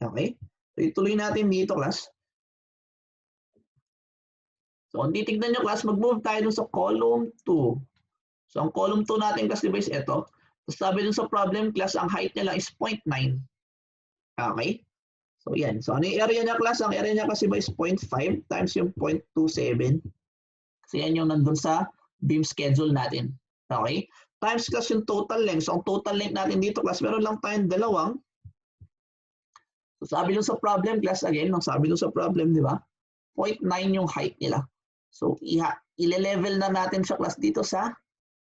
Okay? So, ituloy natin dito class. So, kung titignan nyo class, mag-move tayo dun sa column 2. So, ang column 2 natin class, diba is ito. Tapos sabi dun sa problem class, ang height nila is 0.9. Okay? So, yan. So, ano yung area niya class? Ang area niya kasi ba is 0.5 times yung 0.27. Kasi yan yung nandun sa beam schedule natin. Okay? Times class yung total length. So, ang total length natin dito class, meron lang tayong dalawang. So sabi nung sa problem class again, sabi nung sa problem, di ba? 0.9 yung height nila. So ile-level na natin sa class dito sa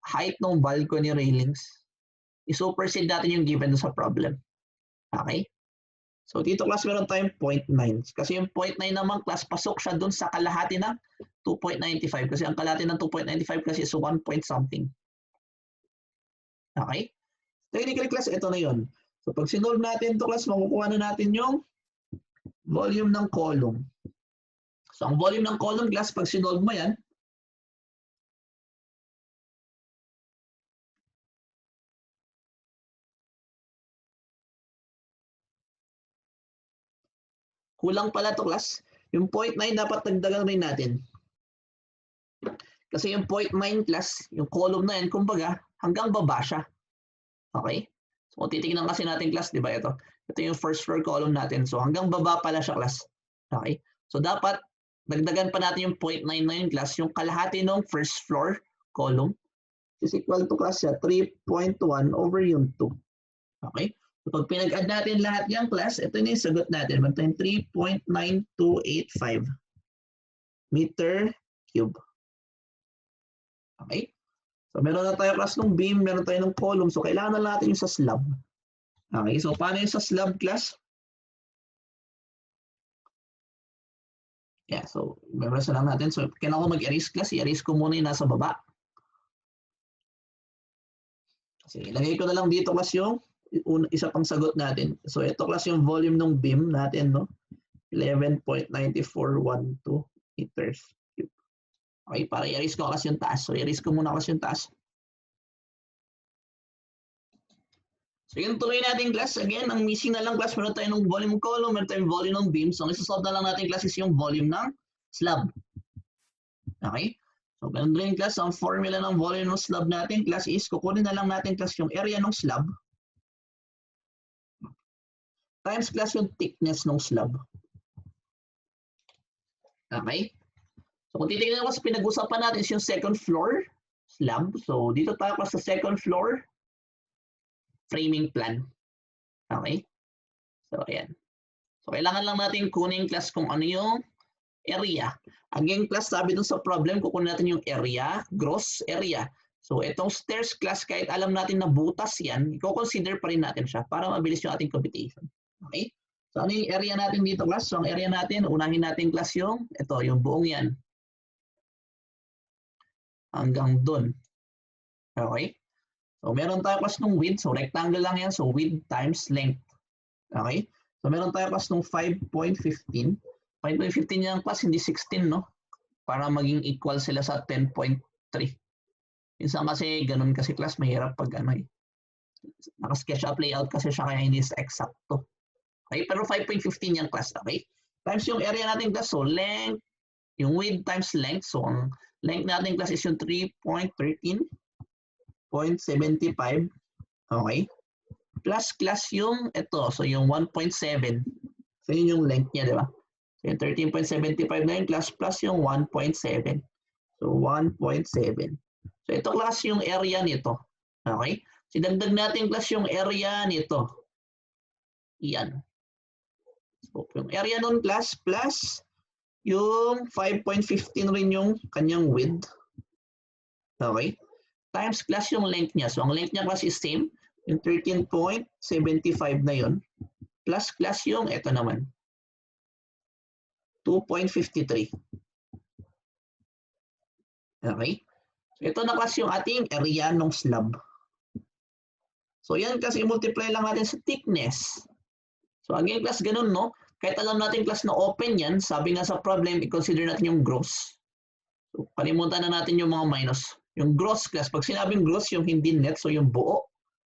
height ng balcony railings. I-supersede natin yung given sa problem. Okay? So dito class meron tayong 0.9. Kasi yung 0.9 naman class, pasok siya dun sa kalahati ng 2.95. Kasi ang kalahati ng 2.95 class is 1 point something. Okay? Technically class, ito na yun. So pag sinolve natin ito class, makukuha na natin yung volume ng column. So ang volume ng column class, pag sinolve mo yan, kulang pala to class. Yung 0.9 dapat dagdagan rin natin. Kasi yung 0.9 class, yung column na yan, kumbaga, hanggang baba siya. Okay? So titignan kasi natin class, di ba ito? Ito yung first floor column natin. So hanggang baba pala siya class. Okay? So dapat dagdagan pa natin yung 0.9 na yung class, yung kalahati ng first floor column is equal to class siya 3.1 over yung 2. Okay? So pag pinag-add natin lahat yung class, ito yung sagot natin. Meron tayong 3.9285 meter cube. Okay? So meron na tayo class ng beam, meron tayo ng column. So kailangan na natin yung sa slab. Okay? So paano yung sa slab class? Yeah, so memorize lang natin. So kailangan ko mag-erase class. I-erase ko muna yung nasa baba. Kasi ilagay ko na lang dito class yung isa pang sagot natin. So ito class yung volume ng beam natin, no? 11.9412 meters cube. Okay, para i-erase ko class yung taas. So i-erase ko muna class yung taas. So yung tuloy natin class, again, ang missing na lang class, meron tayo ng volume column, meron tayong volume ng beam. So ang isasolve na lang natin class is yung volume ng slab. Okay? So ganun rin class, ang formula ng volume ng slab natin class is, kukunin na lang natin class yung area ng slab times class yung thickness ng slab. Okay? So kung titignan ko sa pinag-usapan natin is yung second floor slab. So dito tayo sa second floor framing plan. Okay? So ayan. So kailangan lang natin kunin class kung ano yung area. Again class, sabi dun sa problem, kukunin natin yung area, gross area. So itong stairs class, kahit alam natin na butas yan, i-consider pa rin natin siya para mabilis yung ating computation. Okay? So ano yung area natin dito class? So ang area natin, unahin natin class yung, ito, yung buong yan. Hanggang dun. Okay? So meron tayo class ng width. So rectangle lang yan. So width times length. Okay? So meron tayo class ng 5.15. 5.15 yung class, hindi 16, no? Para maging equal sila sa 10.3. Minsan kasi ganun kasi class, mahirap pag ano eh. Naka-sketch up layout kasi siya kaya hindi sa eksakto. Okay? Pero 5.15 yung class. Okay? Times yung area natin class. So length, yung width times length. So ang length natin class is yung 3.13. 0.75, okay? Plus class yung ito, so yung 1.7. So yun yung length niya, di ba? So yung 13.75 na yung class plus yung 1.7. So 1.7. So ito class yung area nito. Okay? So dagdag natin class yung area nito. Yan. So yung area nun class plus yung 5.15 rin yung kanyang width. Okay? Times class yung length niya. So ang length niya class is same. Yung 13.75 na yun. Plus class yung ito naman. 2.53. Okay? So ito na class yung ating area ng slab. So yan kasi multiply lang natin sa thickness. So again class ganun, no? Kahit alam natin class na open yan, sabi nga sa problem, i-consider natin yung gross. So kalimutan na natin yung mga minus. Yung gross class, pag sinabing gross, yung hindi net, so yung buo,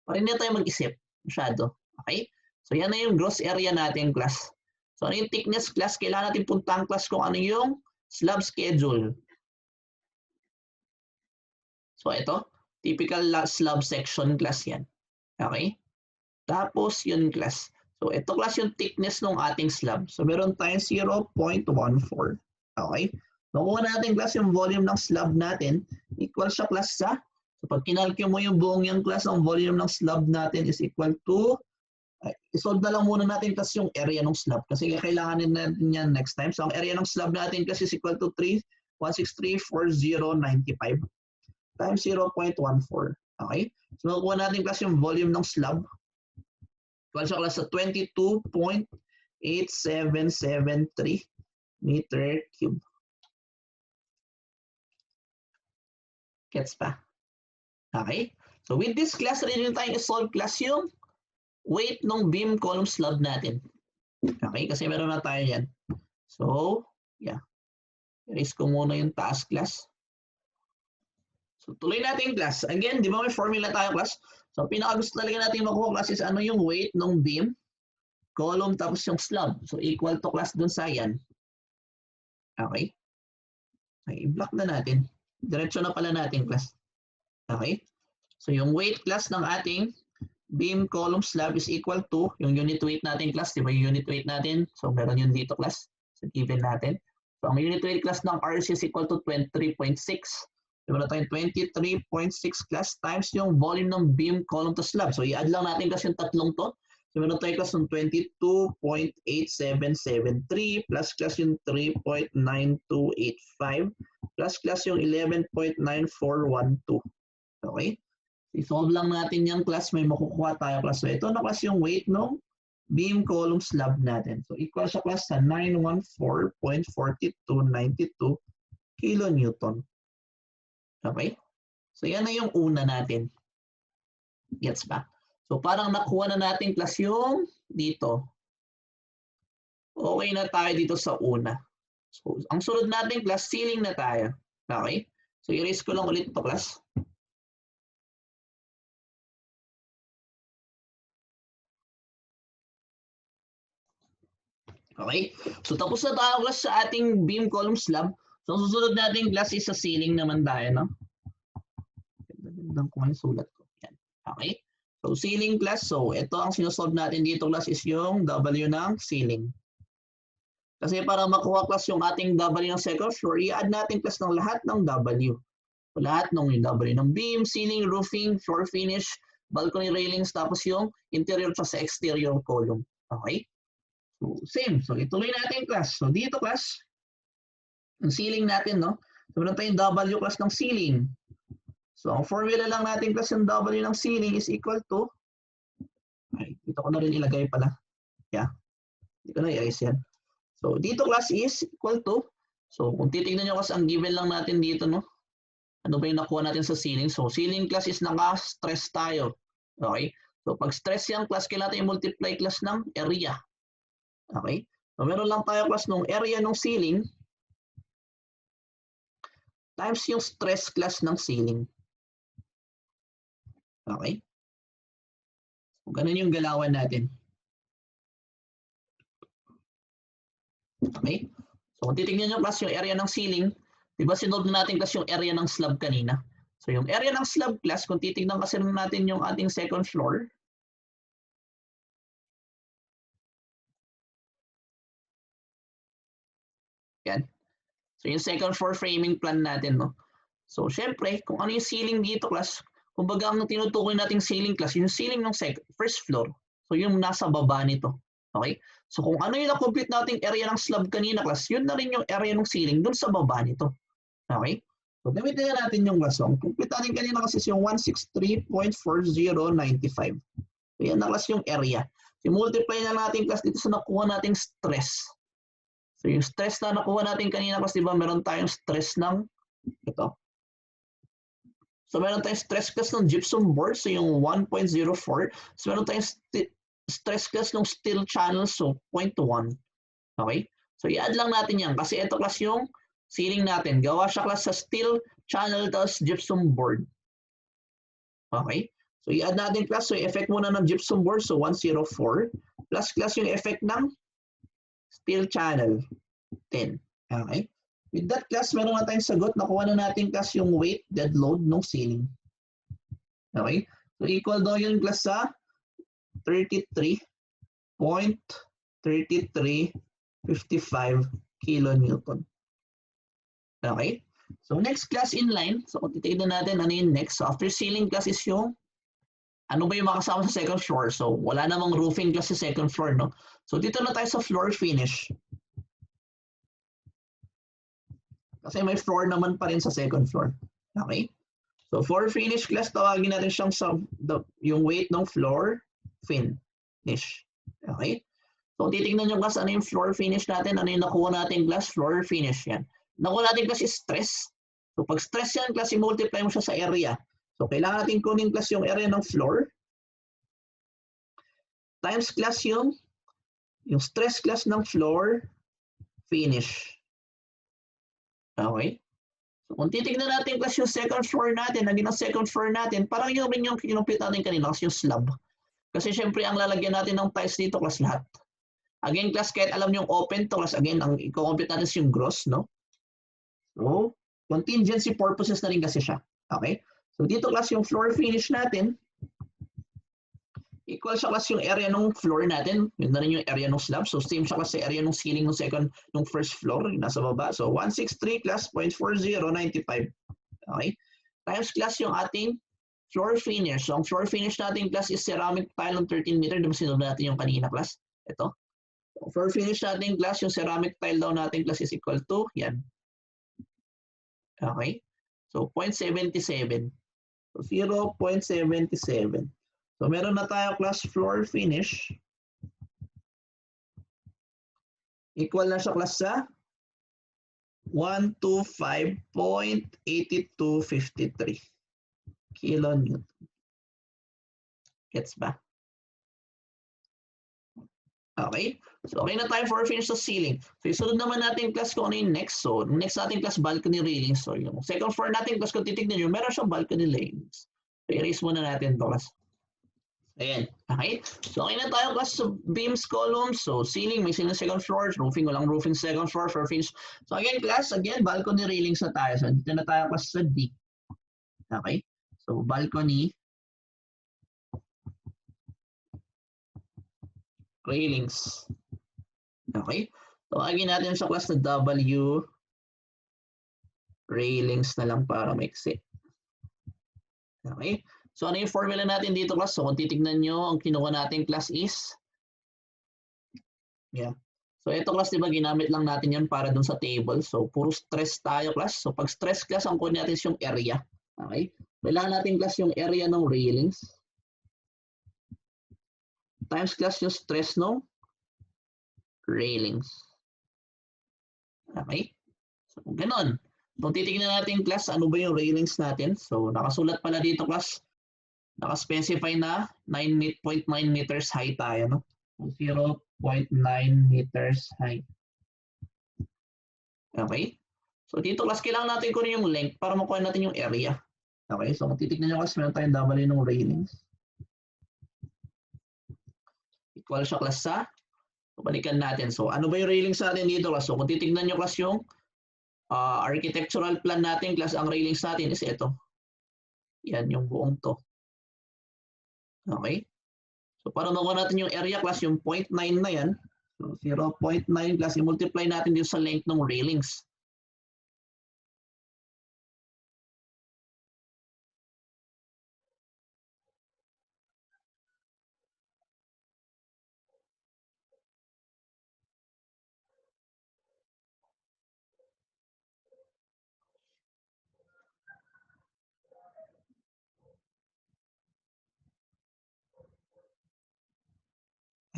para hindi tayo mag-isip masyado. Okay? So yan na yung gross area natin class. So ano yung thickness class? Kailangan natin puntahan class kung ano yung slab schedule. So ito, typical slab section class yan. Okay? Tapos yun class. So ito class yung thickness ng ating slab. So meron tayong 0.14. Okay? Nakuha natin class yung volume ng slab natin, equal siya class sa, so pag kinalculate mo yung buong yung class, ang volume ng slab natin is equal to isolve na lang muna natin kasi yung area ng slab kasi kailangan natin yan next time. So ang area ng slab natin kasi is equal to 1634095 times 0.14. Okay? So makukuha natin kasi yung volume ng slab. Equal siya sa 22.8773 meter cube. Gets pa? Okay? So with this class, ready na tayong i-solve class yung weight ng beam column slab natin. Okay? Kasi meron na tayo yan. So, yeah. Erase ko muna yung task class. So, tuloy natin yung class. Again, di ba may formula tayo class? So, pinakagusto talaga natin makuha class is ano yung weight ng beam, column, tapos yung slab. So, equal to class dun sa yan. Okay? Okay, i-block na natin. Diretso na pala natin class. Okay? So, yung weight class ng ating beam column slab is equal to yung unit weight natin class. Di ba yung unit weight natin? So, meron yun dito class. So, given natin. So, ang unit weight class ng RC is equal to 23.6. Diba na tayong 23.6 class times yung volume ng beam column to slab. So, i-add lang natin kasi yung tatlong to. So, meron tayong class ng 22.8773 plus class yung 3.9285 plus class yung 11.9412. Okay? I-solve lang natin yung class, may makukuha tayo class. So ito na class yung weight ng beam column slab natin. So equal sa class sa 914.4292 kilonewton. Okay? So yan na yung una natin. Gets ba? So parang nakuha na natin class yung dito. Okay na tayo dito sa una. So ang sunod natin class, ceiling na tayo. Okay? So i-erase ko lang ulit ito class. Okay? So tapos na tayo class sa ating beam column slab. So ang susunod natin class is sa ceiling naman tayo, no? Gandang ko yung sulat ko. Yan. Okay? So ceiling class. So ito ang sinusolve natin dito class is yung W ng ceiling. Kasi para makuha class yung ating W ng second floor, i-add natin class ng lahat ng W. So, lahat ng W ng beam, ceiling, roofing, floor finish, balcony railings, tapos yung interior sa exterior column. Okay? So, same. So, ituloy natin class. So, dito class, ang ceiling natin, no? So, meron tayong W class ng ceiling. So, ang formula lang natin class yung W ng ceiling is equal to, ay, dito ko na rin ilagay pala. Yeah. Dito ko na i-erase yan. So, dito class is equal to, so, kung titignan nyo kasi ang given lang natin dito, no? Ano ba yung nakuha natin sa ceiling? So, ceiling class is naka-stress tayo. Okay? So, pag stress yung class, kailangan natin i-multiply class ng area. Okay? So, meron lang tayo class ng area ng ceiling times yung stress class ng ceiling. Okay? So, ganun yung galawan natin. Okay? So, kung titignan nyo class yung area ng ceiling, di ba sinolve na natin class yung area ng slab kanina? So, yung area ng slab class, kung titignan kasi natin yung ating second floor, yan. So, yung second floor framing plan natin, no? So, syempre, kung ano yung ceiling dito, class, kumbaga ang tinutukoy nating ceiling class, yung ceiling ng first floor. So, yung nasa baba nito. Okay? So, kung ano yung na-complete nating area ng slab kanina, class, yun na rin yung area ng ceiling dun sa baba nito. Okay? So, gamitin na natin yung class. Ang complete natin kanina kasi yung 163.4095. So, yan na class yung area. So, multiply na natin class dito sa nakuha nating stress. So, yung stress na nakuha natin kanina kasi diba meron tayong stress ng ito. So, meron tayong stress class ng gypsum board. So, yung 1.04. So, meron tayong stress class ng steel channel. So, 0.1. Okay? So, i-add lang natin yan. Kasi ito class yung ceiling natin. Gawa siya class sa steel channel tapos gypsum board. Okay? So, i-add natin class. So, effect muna ng gypsum board. So, 104. Plus class yung effect ng steel channel. 10. Okay? With that class, meron na tayong sagot. Nakuha na natin class yung weight, dead load ng ceiling. Okay? So, equal daw yung class sa 33.3355 kilonewton. Okay? So, next class in line. So, kung titignan natin ano yung next. So, after ceiling class is yung ano ba yung makasama sa second floor? So, wala namang roofing class sa second floor, no? So, dito na tayo sa floor finish. Kasi may floor naman pa rin sa second floor. Okay? So, floor finish class, tawagin natin siyang yung weight ng floor finish. Okay? So, titignan nyo class, ano yung floor finish natin? Ano yung nakuha natin class? Floor finish yan. Nakuha natin class is stress. So, pag stress yan, class, i-multiply mo siya sa area. So, kailangan natin kunin class yung area ng floor times class yung stress class ng floor finish. Okay? So, kung titignan natin class yung second floor natin, naging ang second floor natin, parang yun rin yung kinumpit natin kanina kasi yung slab. Kasi syempre, ang lalagyan natin ng tiles dito class lahat. Again, class, kahit alam nyo yung open to class, again, ang i-complete natin is yung gross, no? So, contingency purposes na rin kasi siya. Okay? So, dito class yung floor finish natin, equal siya class yung area ng floor natin. Yun na rin yung area ng slab. So, same siya class sa area ng ceiling ng first floor, yung nasa baba. So, 163 class 0.4095. Okay? Times class yung ating floor finish. So, ang floor finish natin class is ceramic tile ng 13 meter. Diba sinunod natin yung kanina class? Ito. So, floor finish natin class, yung ceramic tile daw natin class is equal to, yan. Okay? So, 0.77. So, 0.77. So, meron na tayo class floor finish. Equal na siya class sa 125.8253 kilonewton. Gets ba? Okay? So, okay na tayo for finish sa ceiling. So, isunod naman natin class kung ano yung next. So, next natin class balcony railings. So, yung second floor natin class kung titignan nyo, meron siyang balcony railings. So, erase muna natin ito class. Ayan. Okay? So, okay na tayo class sa beams, columns. So, ceiling, may ceiling second floor. Roofing, walang roofing second floor for finish. So, again class, balcony railings na tayo. So, dito na tayo class sa D. Okay? So, balcony railings. Okay? So, again natin sa class na W railings na lang para maiksi. Okay? So, ano yung formula natin dito class? So, kung titignan nyo, ang kinuha natin class is, yeah. So, ito class, diba, ginamit lang natin yan para dun sa table. So, puro stress tayo class. So, pag stress class, ang kunin natin is yung area. Okay? Kailangan natin class yung area ng railings. Times class yung stress ng railings. Okay? So, ganun. Kung titignan natin class, ano ba yung railings natin? So, nakasulat pala dito class, naka-specify na 9.9 meters high tayo, no? 0.9 meters high. Okay? So, dito class, kailangan natin kunin yung length para makuha natin yung area. Okay? So, kung titignan nyo class, meron tayong W ng railings. Equal siya class sa, so, balikan natin. So, ano ba yung railings natin dito class? So, kung titignan nyo class yung architectural plan natin class, ang railings natin is ito. Yan, yung buong to. Okay? So, para makuha natin yung area class, yung 0.9 na yan, so 0.9 class, i-multiply natin din sa length ng railings.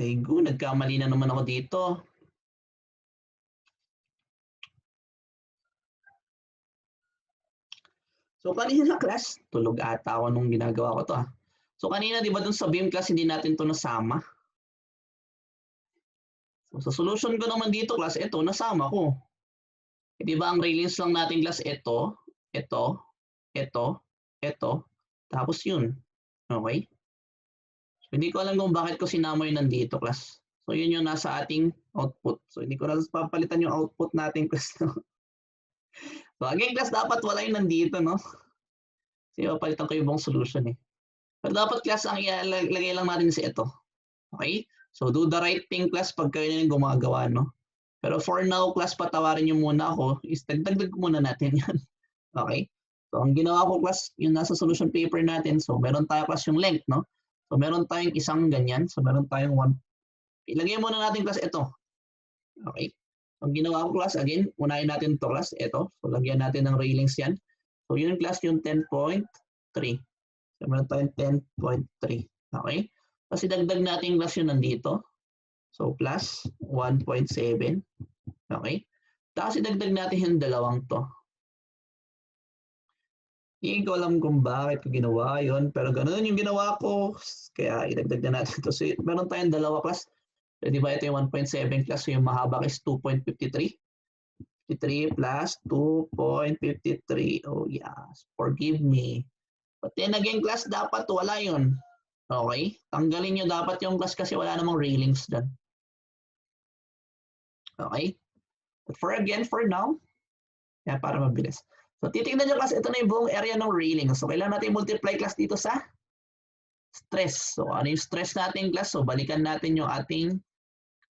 Ay, nagkamali na naman ako dito. So, kanina class, tulog ata ako nung ginagawa ko to. So, kanina, di ba dun sa beam class, hindi natin to nasama? So, sa solution ko naman dito class, ito, nasama ko. E, di ba ang railings lang natin class, ito, tapos yun. Okay? So, hindi ko alam kung bakit ko sinama yun nandito class. So, yun yung nasa ating output. So, hindi ko na papalitan yung output natin class. So, again class, dapat wala yung nandito, no? Kasi papalitan ko yung buong solution eh. Pero dapat class, ang ilagay lang natin sa ito. Okay? So, do the right thing class pag kayo na yung gumagawa, no? Pero for now, class, patawarin nyo muna ako. Is dagdag muna natin yan. Okay? So, ang ginawa ko class, yung nasa solution paper natin. So, meron tayo class yung length, no? So meron tayong isang ganyan. So meron tayong 1. Ilagay muna natin class ito. Okay. Ang ginawa ko class, again, unahin natin to class, ito. So lagyan natin ng railings yan. So yun class yung 10.3. So meron tayong 10.3. Okay. Tapos idagdag natin class yun nandito. So plus 1.7. Okay. Tapos idagdag natin yung dalawang to. Hindi ko alam kung bakit ko ginawa yun, pero ganoon yung ginawa ko. Kaya idagdag na natin ito. So meron tayong dalawa class. So, di ba ito yung 1.7 class, so yung mahaba is 2.53. 53 plus 2.53. Oh yes, forgive me. But then again class, dapat wala yun. Okay? Tanggalin nyo dapat yung class kasi wala namang railings dyan. Okay? But for now, yan para mabilis. So titignan nyo class, ito na yung buong area ng railings. So kailangan natin multiply class dito sa stress. So ano yung stress natin class? So balikan natin yung ating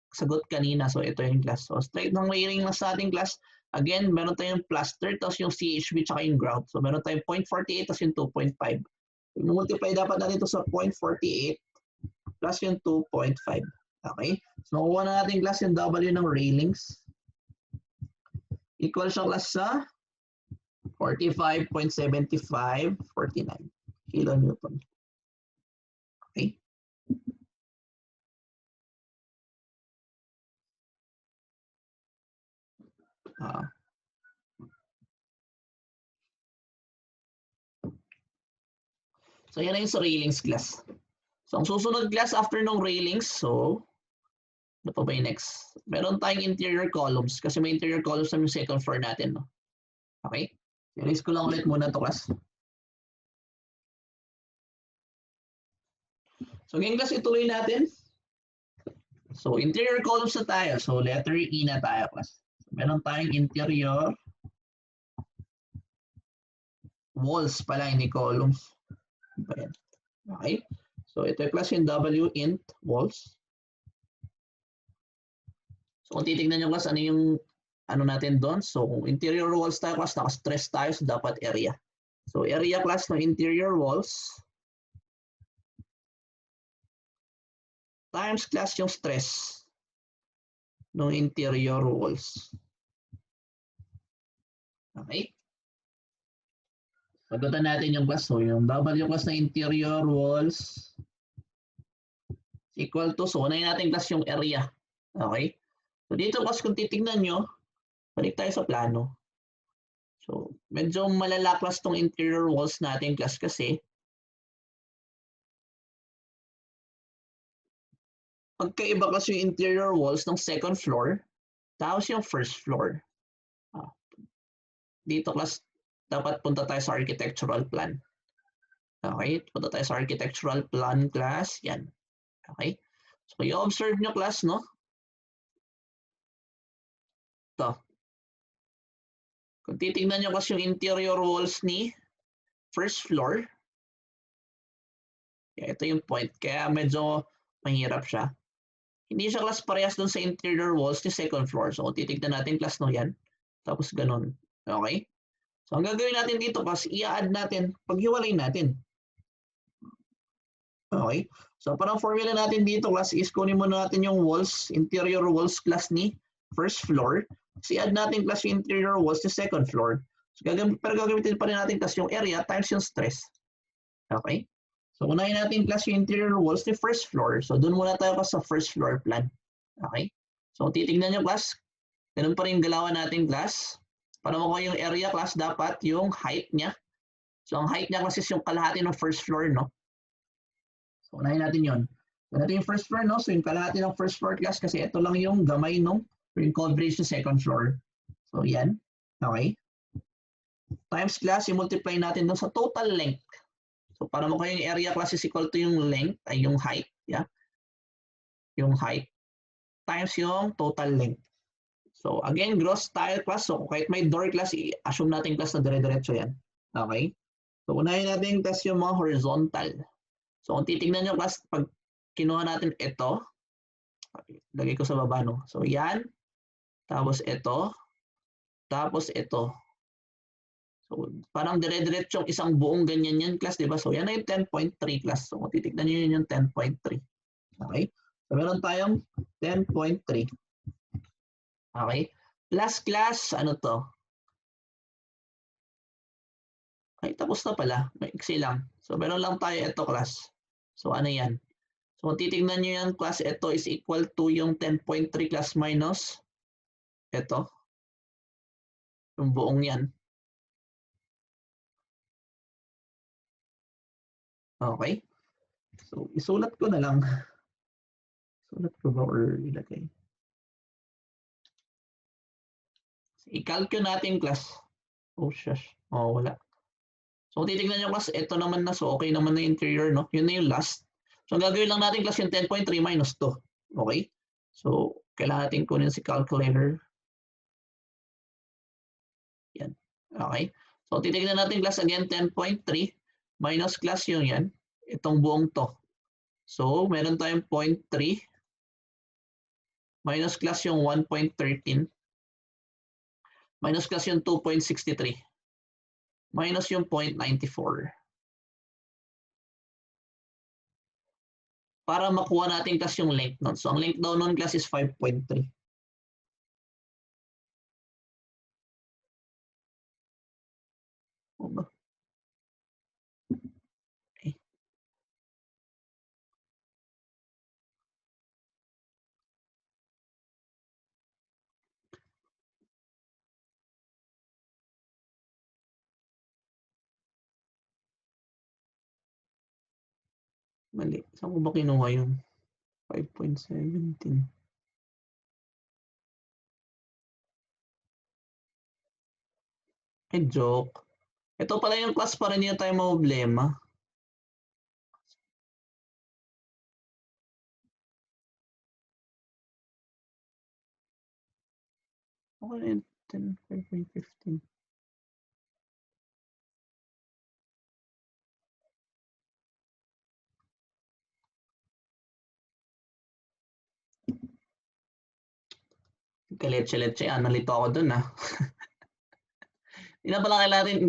sagot kanina. So ito yung class. So straight ng railing lang sa ating class. Again, meron tayong plaster, tapos yung CHB, tsaka yung grout. So meron tayong 0.48, tapos yung 2.5. I-multiply dapat natin ito sa 0.48 plus yung 2.5. Okay? So makuha na natin class yung W ng railings. Equal siya class sa 45.7549 kilonewton. Okay? So yan na yung sa railings class. So ang susunod class after ng railings, so ano pa ba yung next? Meron tayong interior columns kasi may interior columns na yung second floor natin. No? Okay? Erase ko lang ulit muna ito class. So ngayon class, ituloy natin. So interior columns na tayo. So letter E na tayo class. So, meron tayong interior walls pala, hindi columns. Okay. So ito yung class yung W int walls. So kung titignan nyo class, ano yung ano natin doon? So kung interior walls tayo class, naka-stress tayo, so dapat area. So area class ng interior walls times class yung stress ng interior walls. Okay? Pagkutan natin yung class. So yung W class ng interior walls equal to, so unahin natin class yung area. Okay? So dito class kung titignan nyo, balik tayo sa plano. So medyo malala class tong interior walls natin class kasi pagkaiba kasi yung interior walls ng second floor tapos yung first floor. Dito class, dapat punta tayo sa architectural plan. Okay? Punta tayo sa architectural plan class. Yan. Okay? So you observe nyo class, no? Ito. Kung titignan nyo kasi yung interior walls ni first floor, ito yung point. Kaya medyo mahirap siya. Hindi siya class parehas dun sa interior walls ni second floor. So kung titignan natin class, no, yan. Tapos ganun. Okay? So ang gagawin natin dito class, i-add natin, paghiwalay natin. Okay? So parang formula natin dito class is kunin muna natin yung walls, interior walls class ni first floor. Kasi add natin class yung interior walls ni second floor. So pero gagamitin pa rin natin class yung area times yung stress. Okay? So unahin natin class yung interior walls ni first floor. So doon muna tayo class sa first floor plan. Okay? So titignan nyo class, ganun pa rin galawan natin class. Para makuha yung area class, dapat yung height niya. So ang height niya kasi is yung kalahati ng first floor, no? So unahin natin yun. So natin yung first floor, no? So yung kalahati ng first floor class kasi ito lang yung gamay nung yung coverage ng second floor. So yan. Okay. Times class, i-multiply natin dun sa total length. So para makuha yung area class is equal to yung length, ay yung height. Yeah? Yung height times yung total length. So again, gross tile class. So kahit may door class, i-assume natin class na dire-diretso yan. Okay? So unahin natin class yung mga horizontal. So kung titignan nyo class, pag kinuha natin ito, lagay ko sa baba, no? So yan, tapos ito, tapos ito. So, parang dire-diretsong isang buong ganyan yan class, di ba? So, yan na yung 10.3 class. So, kung titignan nyo yun yung 10.3. Okay? So, meron tayong 10.3. Okay? Last class, ano to? Ay, tapos na pala. May iksi lang. So, meron lang tayo ito class. So, ano yan? So, kung titignan nyo yan class, ito is equal to yung 10.3 class minus ito. Yung buong yan. Okay? So, isulat ko na lang. Sulat ko ba or ilagay? I-calculate natin class. Oh, shush. Oh, wala. So, titignan nyo class, ito naman na. So, okay naman na interior, no? Yun na yung last. So, ang gagawin lang natin class yung 10.3 minus 2. Okay? So, kailangan natin kunin si calculator. Yan. Okay? So, titignan natin class again, 10.3 minus class yung yan. Itong buong to. So, meron tayong 0.3 minus class yung 1.13 minus class yung 2.63 minus yung 0.94. Para makuha natin class yung length nun. So, ang length daw nun class is 5.3. O ba? Okay. Mali. Saan ko ba kinuha yun? 5.17. Ay, joke. Ito pala yung class para niya tayo problema. Okay, 10, 5.15. Kaletse-letse, nalito ako dun ah. Hindi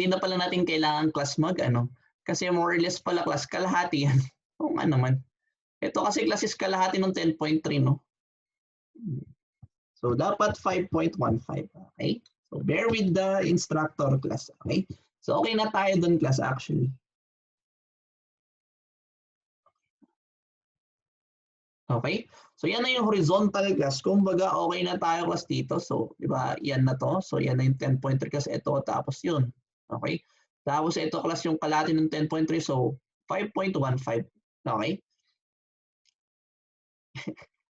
na pala natin kailangan class mag ano. Kasi more or less pala class, kalahati yan. Oo nga naman. Ito kasi class is kalahati ng 10.3, no? So, dapat 5.15. Okay? So, bear with the instructor class. Okay? So, okay na tayo dun class actually. Okay? So, yan na yung horizontal class. Kumbaga, okay na tayo class dito. So, di ba, yan na to. So, yan na yung 10.3 class. Ito, tapos yun. Okay? Tapos, ito class yung kalahati ng 10.3. So, 5.15. Okay?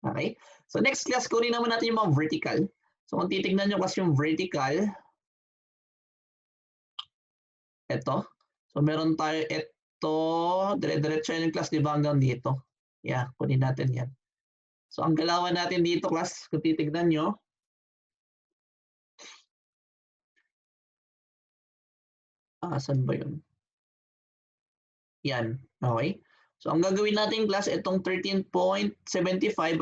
Okay? So, next class, kunin naman natin yung mga vertical. So, kung titignan nyo class yung vertical, ito. So, meron tayo ito. Dire-diretso yung class, di ba, hanggang dito. Yeah, kunin natin yan. So, ang galawan natin dito, class, kung titignan nyo, saan ba yun? Yan. Okay? So, ang gagawin natin, class, itong 13.75,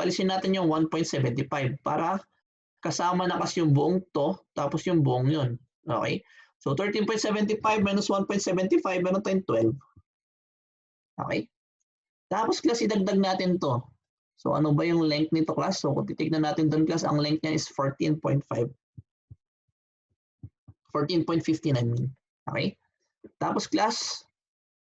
alisin natin yung 1.75 para kasama na kasi yung buong to, tapos yung buong yun. Okay? So, 13.75 minus 1.75, meron tayong 12. Okay? Tapos, class, idagdag natin to. So, ano ba yung length nito, class? So, kung titignan natin doon, class, ang length niya is 14.5. 14.15, I mean. Okay? Tapos, class,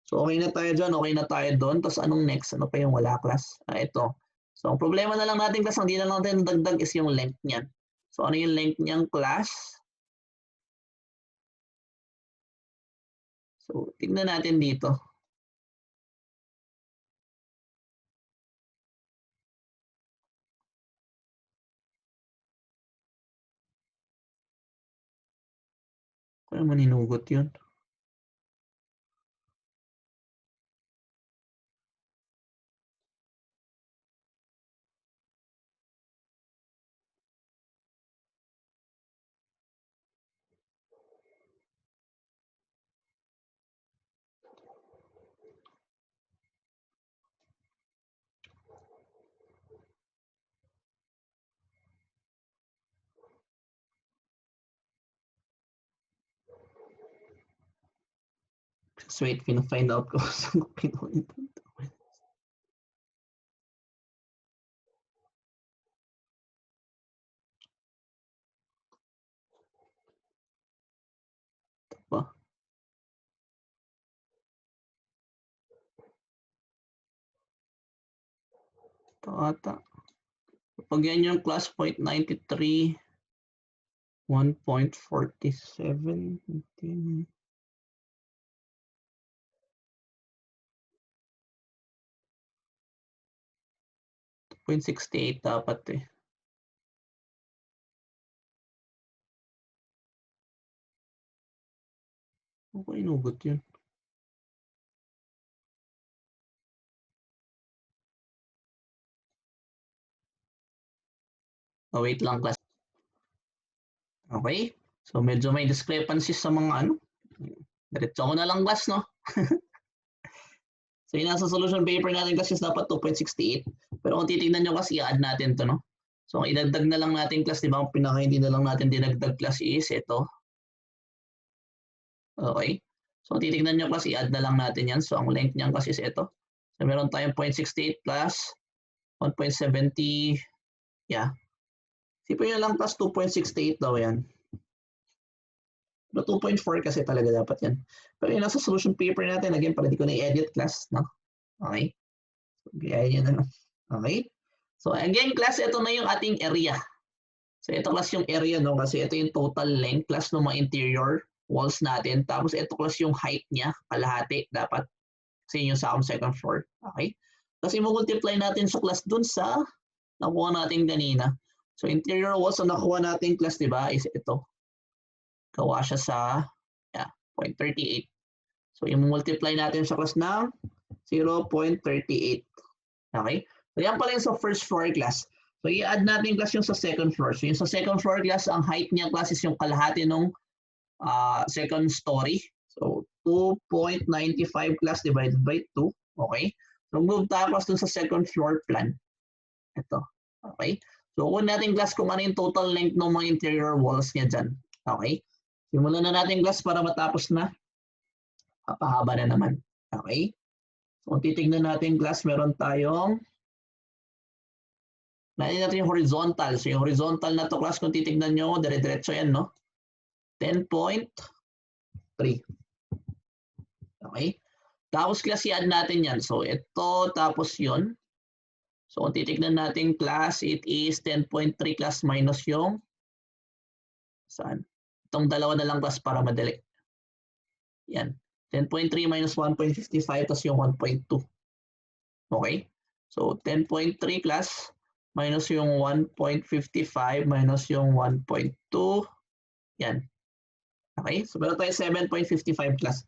so okay na tayo dyan, okay na tayo doon. Tapos, anong next? Ano pa yung wala, class? Ito. So, ang problema na lang natin, class, hindi na lang natin dagdag is yung length niyan. So, ano yung length niyang, class? So, tignan natin dito. Kung naman hinugot yun. So wait, pina-find out ko saan ko kinuha ito. Ito pa. Ito ata. Pag yan yung class point 93, 1.47, 2.68 dapat eh. Ako inugot yun. Oh, wait lang class. Okay. So medyo may discrepancies sa mga ano. Diretso ko na lang class, no? So yung nasa solution paper natin class is dapat 2.68. Pero kung titignan nyo kasi, i-add natin to, no? So ang idagdag na lang natin class, di ba? Ang pinaka hindi na lang natin dinagdag class is ito. Okay. So kung titignan nyo class, i-add na lang natin yan. So ang length niyan kasi is ito. So meron tayong 0.68 plus 1.70. Yeah. Sipin nyo lang plus 2.68 daw yan. Pero 2.4 kasi talaga dapat yan. Pero yung nasa solution paper natin, again, para di ko na-edit class, no? Okay. So, gaya nyo na lang. Okay. So, again, class, ito na yung ating area. So, ito class yung area, no? Kasi ito yung total length, class ng mga interior walls natin. Tapos, ito class yung height niya, kalahati, dapat. Kasi yun yung sa second floor. Okay. Kasi multiply natin sa class dun sa nakuha natin kanina. So, interior walls na nakuha natin class, di ba, is ito. Gawa siya sa 0.38. So, i-multiply natin sa class ng 0.38. Okay? So, yan pala yung sa first floor class. So, i-add natin class yung sa second floor. So, yung sa second floor class, ang height niya class is yung kalahati ng second story. So, 2.95 class divided by 2. Okay? So, move tayo class dun sa second floor plan. Ito. Okay? So, kunin natin class kung ano yung total length ng mga interior walls niya dyan. Okay? Simulan na natin class para matapos na. Papahaba na naman. Okay? So, kung titignan natin class, meron tayong natin yung horizontal. So, yung horizontal na to class, kung titignan nyo, dire-diretso yan, no? 10.3. Okay? Tapos class, i-add natin yan. So, ito, tapos yun. So, kung titignan natin class, it is 10.3 class minus yung saan? Itong dalawa na lang class para madali. Yan. 10.3 minus 1.55 tapos yung 1.2. Okay? So, 10.3 class minus yung 1.55 minus yung 1.2. Yan. Okay? So, meron tayo 7.55 class.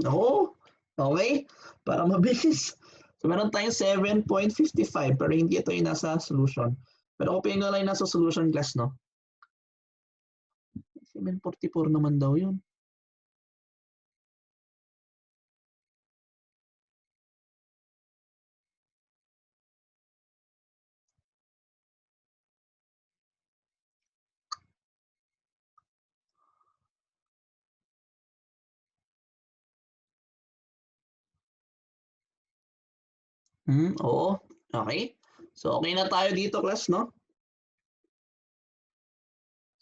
Oo. Okay. Para mabilis. So, meron tayong 7.55 pero hindi ito yung nasa solution. Pero open nga lang yung nasa solution class, no? 744 naman daw yun. Oo. Okay. So, okay na tayo dito, class, no?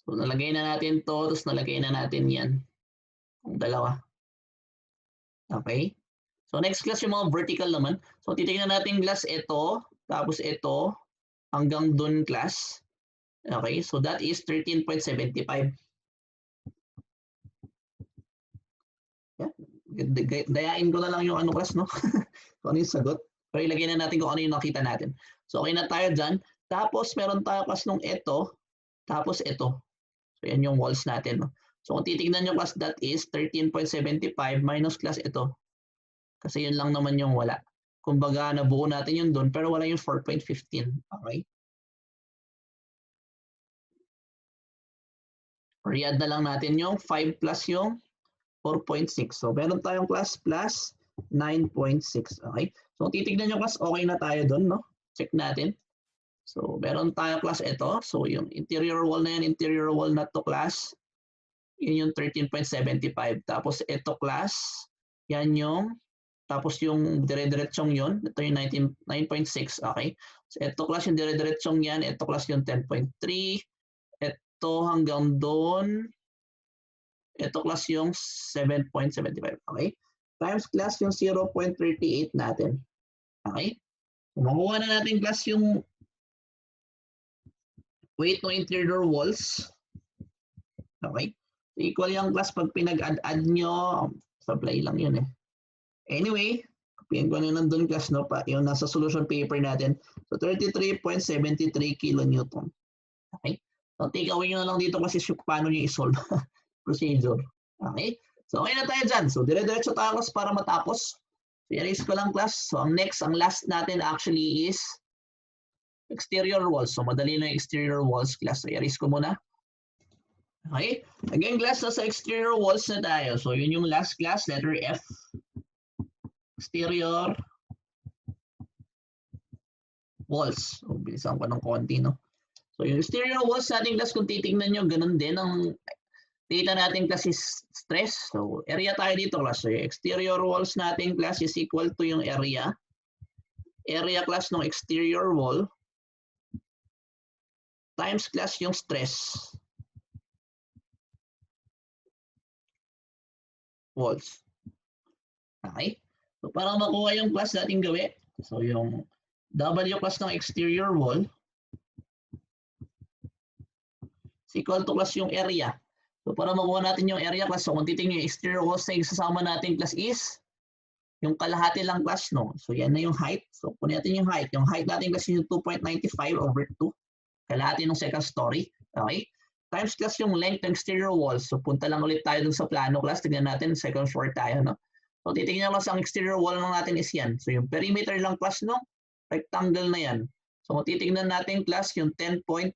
So, nalagay na natin to, tapos nalagay na natin yan. Ang dalawa. Okay. So, next class yung mga vertical naman. So, titignan natin class ito, tapos ito, hanggang dun class. Okay. So, that is 13.75. Yeah. Dayain ko na lang yung ano class, no? Kung ano yung sagot. Pero ilagay na natin kung ano yung nakita natin. So, okay na tayo dyan. Tapos, meron tayo class nung ito, tapos ito. So, yan yung walls natin. No? So, kung titignan nyo class, that is 13.75 minus class ito. Kasi yun lang naman yung wala. Kumbaga, nabuo natin yun doon, pero wala yung 4.15. Okay? Or i-add na lang natin yung 5 plus yung 4.6. So, meron tayong class plus 9.6. Okay? So, titignan nyo class, okay na tayo doon, no? Check natin. So, meron tayong class ito. So, yung interior wall na yan, interior wall na to class. Yun yung 13.75. Tapos, ito class, yan yung, tapos yung dire-diretsyong yun, ito yung 9.6. Okay? So, ito class yung dire-diretsyong yan, ito class yung 10.3. Ito hanggang doon, ito class yung 7.75. Okay? Times class yung 0.38 natin. Okay? Kung makuha na natin class yung weight ng interior walls. Okay? So, equal yung class pag pinag-add nyo, supply lang yun eh. Anyway, piyan ko na nandun class, no? Yung nasa solution paper natin. So, 33.73 kilonewton. Okay? So, take away nyo na lang dito kasi paano nyo i-solve procedure. Okay? So, okay na tayo dyan. So, dire-diretso tayo class para matapos. So, erase ko lang class. So, ang last natin actually is exterior walls. So, madali na yung exterior walls class. So, erase ko muna. Okay? Again, class, sa exterior walls na tayo. So, yun yung last class, letter F. Exterior walls. So, bilisan ko ng konti, no? So, yung exterior walls natin class, kung titignan nyo, ganun din ang data natin class is stress. So, area tayo dito class. So, yung exterior walls natin class is equal to yung area. Area class ng exterior wall times class yung stress walls. Okay? So, para makuha yung class natin gawin, so yung W class ng exterior wall is equal to class yung area. So, para makuha natin yung area class, so kung titingnan yung exterior walls na isasama natin class is yung kalahati lang class, no? So, yan na yung height. So, kunin natin yung height. Yung height natin class yung 2.95 over 2. Kalahati ng second story. Okay? Times class yung length ng exterior walls. So, punta lang ulit tayo dun sa plano class. Tignan natin, second floor tayo, no? So, titignan class ang exterior wall lang natin is yan. So, yung perimeter lang class, no? Rectangle na yan. So, kung titignan natin class yung 10.3.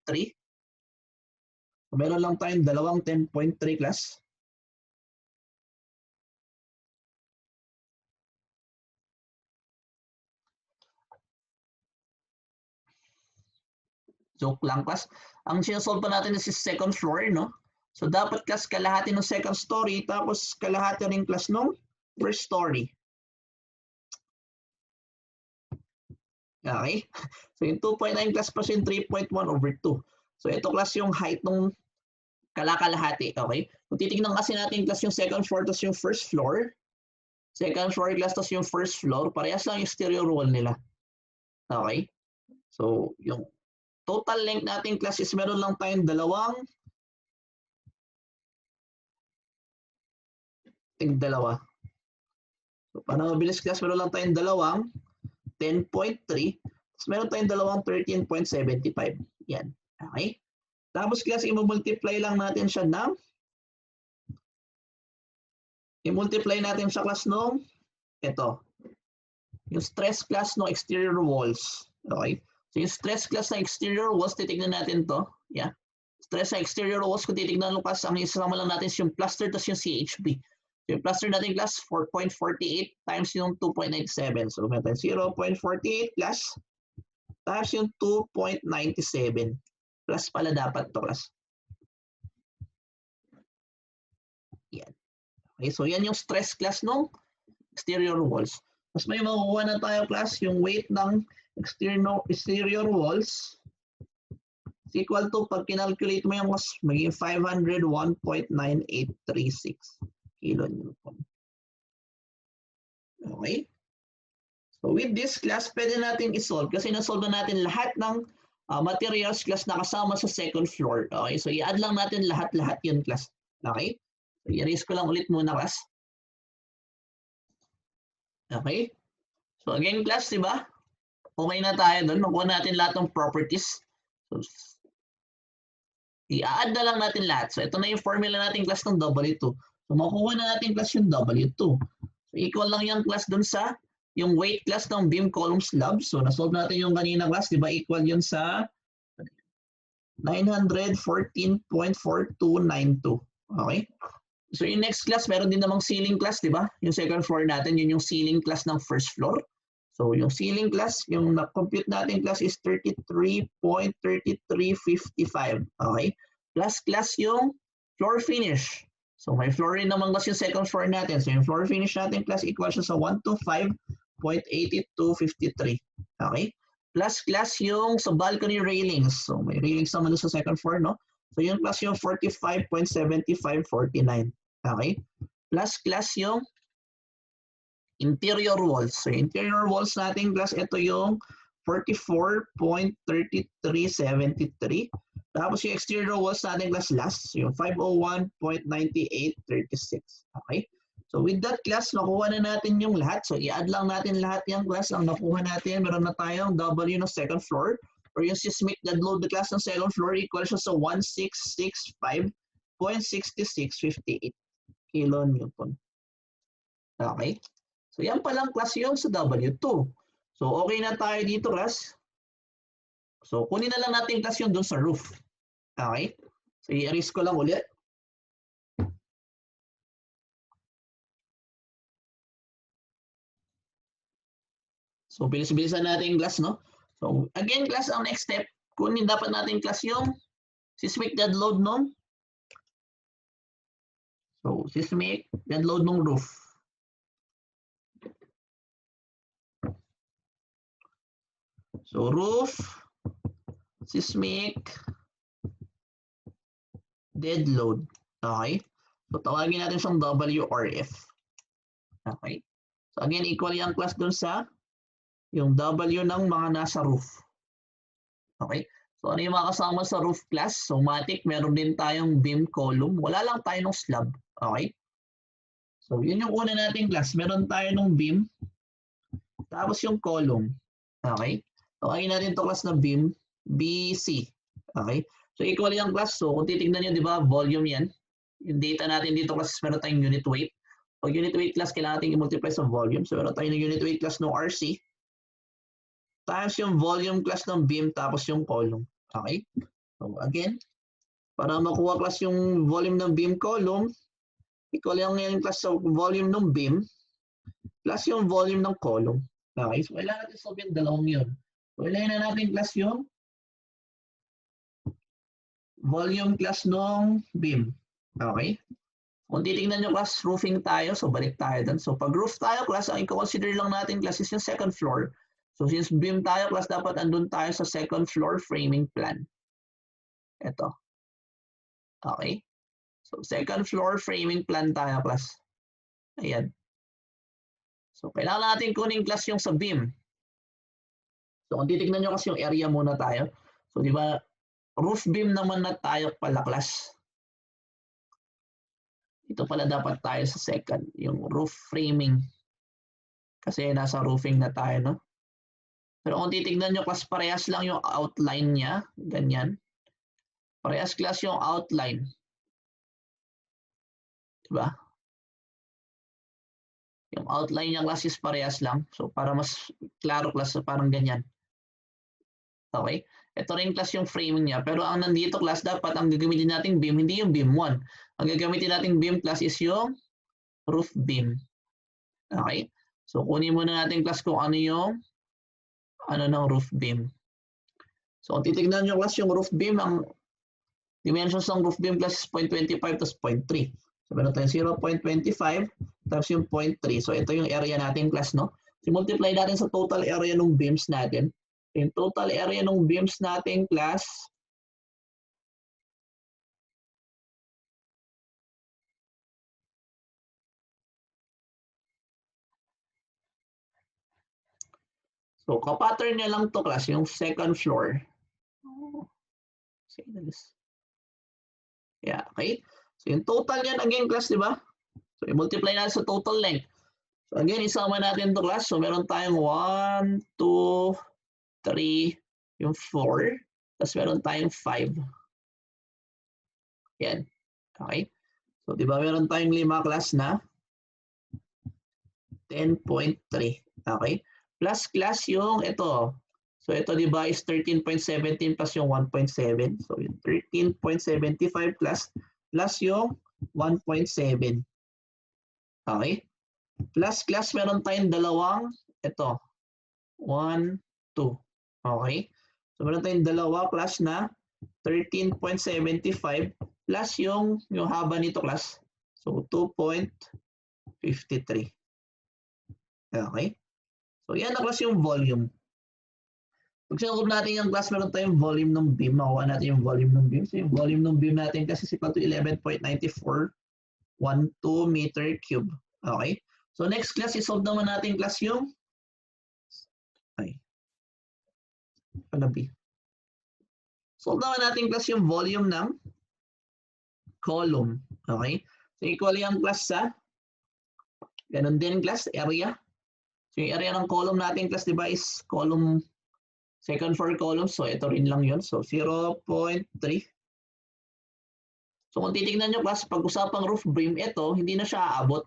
So, meron lang tayong dalawang 10.3 class. Joke lang class. Ang sinasolve pa natin is second floor, no? So, dapat class kalahati ng second story tapos kalahati rin class ng first story. Okay? So, yung 2.9 class plus yung 3.1 over 2. So, ito class yung height ng kalakalahati. Okay? Kung titignan kasi natin class yung second floor tapos yung first floor, second floor class tapos yung first floor, parehas lang yung exterior wall nila. Okay? So, yung total length natin class is meron lang tayong dalawa. So, para mabilis class, meron lang tayong dalawang 10.3. Tapos meron tayong dalawang 13.75. Yan. Okay? Tapos class, i-multiply lang natin siya ng i-multiply natin sa class nung ito. Yung stress class ng exterior walls. Okay? So, yung stress class ng exterior walls, titignan natin to. Yeah. Stress sa exterior walls, kung titignan nung class, ang isama lang natin is yung plaster tapos yung CHB. So, yung plaster natin class, 4.48 times yung 2.97. So, meron 0.48 plus times yung 2.97. Plus pala dapat to class. Yan. Okay, so yan yung stress class ng exterior walls. Mas may makukuha na tayo class yung weight ng exterior walls is equal to, pag kinalculate mo yung mas, maging 501.9836 kilonewton. Okay? So with this class, pwede natin isolve kasi nasolve na natin lahat ng materials class na kasama sa second floor. Okay? So i-add lang natin lahat-lahat yun class. Okay? So i-erase ko lang ulit muna class. Okay? So again class, di ba? Okay na tayo doon. Makuha natin lahat ng properties. So, i-add na lang natin lahat. So ito na yung formula natin class ng W2. So makuha na natin class yung W2. So equal lang yung class dun sa yung weight class ng beam column slab. So nasolve natin yung kanina class, di ba? Equal yun sa 914.4292. Okay? So yung next class, meron din namang ceiling class, di ba? Yung second floor natin, yun yung ceiling class ng first floor. So yung ceiling class, yung na-compute natin class is 33.3355. Okay? Plus class yung floor finish. So may floor rin naman class yung second floor natin. So yung floor finish natin class equal siya sa 125.8253. Okay? Plus class yung sa balcony railings. So may railings naman sa second floor, no? So yung plus yung 45.7549. Okay? Plus class yung interior walls. So interior walls natin class, ito yung 44.3373. Tapos yung exterior walls natin class last, yung 501.9836. Okay? So with that class, nakuha na natin yung lahat. So i-add lang natin lahat yung class. Ang nakuha natin, meron na tayong W ng second floor or yung seismic dead load the class ng second floor equal siya sa 1665.6658 kilonewton. Okay? So yan palang class yung sa W2. So okay na tayo dito class. So kunin na lang natin class yung dun sa roof. Okay? So i-erase ko lang ulit. So bilis-bilisan natin yung class, no? So again class, ang next step, kunin dapat natin class yung seismic dead load nung seismic dead load nung roof. So roof seismic dead load. Okay? So tawagin natin siyang WRF. Okay? So again, equal yung class dun sa yung W ng mga nasa roof. Okay? So ano yung mga kasama sa roof class? So matic, meron din tayong beam column. Wala lang tayo ng slab. Okay? So yun yung una nating class. Meron tayo ng beam. Tapos yung column. Okay? So ayun natin to class na beam. BC. Okay? So equal yung class. So kung titignan nyo, di ba, volume yan. Yung data natin dito class, meron tayong unit weight. Pag unit weight class, kailangan natin i-multiply sa volume. So meron tayong unit weight class ng RC. Times yung volume class ng beam tapos yung column. Okay? So again, para makuha class yung volume ng beam column, equal yung class sa volume ng beam plus yung volume ng column. Okay? So kailangan natin solve yung dalawang yun. So kailangan na natin class yung volume class ng beam. Okay? Kung titignan nyo class, roofing tayo. So balik tayo dun. So pag roof tayo class, ang i-consider lang natin class is yung second floor. So since beam tayo class, dapat andun tayo sa second floor framing plan. Ito. Okay? So second floor framing plan tayo class. Ayan. So kailangan natin kunin class yung sa beam. So kung titignan nyo kasi yung area muna tayo. So di ba, roof beam naman na tayo pala class. Ito pala dapat tayo sa second, yung roof framing. Kasi nasa roofing na tayo, no? Pero kung titignan nyo, class, parehas lang yung outline niya. Ganyan. Parehas class yung outline. Diba? Yung outline niya class is parehas lang. So para mas klaro class, so parang ganyan. Okay? Ito rin class yung framing niya. Pero ang nandito class, dapat ang gagamitin nating beam, hindi yung beam 1. Ang gagamitin nating beam class is yung roof beam. Okay? So kunin muna natin class kung ano yung ng roof beam. So kung titignan nyo class yung roof beam, ang dimensions ng roof beam class is 0.25 plus 0.3. So meron tayong 0.25 tapos yung 0.3. So ito yung area natin class, no? So multiply natin sa total area ng beams natin. Yung total area ng beams natin class so kapattern niya lang to class, yung second floor. Yeah, okay? So yung total niyan again class, di ba? So i-multiply natin sa total length. So again, isama natin to class. So meron tayong 1, 2, 3, yung 4. Tapos meron tayong 5. Yan. Okay? So di ba meron tayong 5 class na 10.3. Okay? Plus class yung ito. So ito di ba is 13.17 plus yung 1.7. So yung 13.75 plus yung 1.7. Okay? Plus class, meron tayong dalawang, ito, 1, 2. Okay? So meron tayong dalawa class na 13.75 plus yung haba nito class. So 2.53. Okay? So yan na class yung volume. Pag sinagot natin yung class, meron tayong volume ng beam. Makuha natin yung volume ng beam. So yung volume ng beam natin kasi is equal to 11.9412 meter cube. Okay? So next class, isolve naman natin class yung solve naman natin class yung volume ng column. Okay? So equal yung class sa ganun din class, area. So yung area ng column natin class, diba, is column, second floor column. So ito rin lang yun. So 0.3. So kung titignan nyo class, pag usapang roof beam, ito, hindi na siya aabot.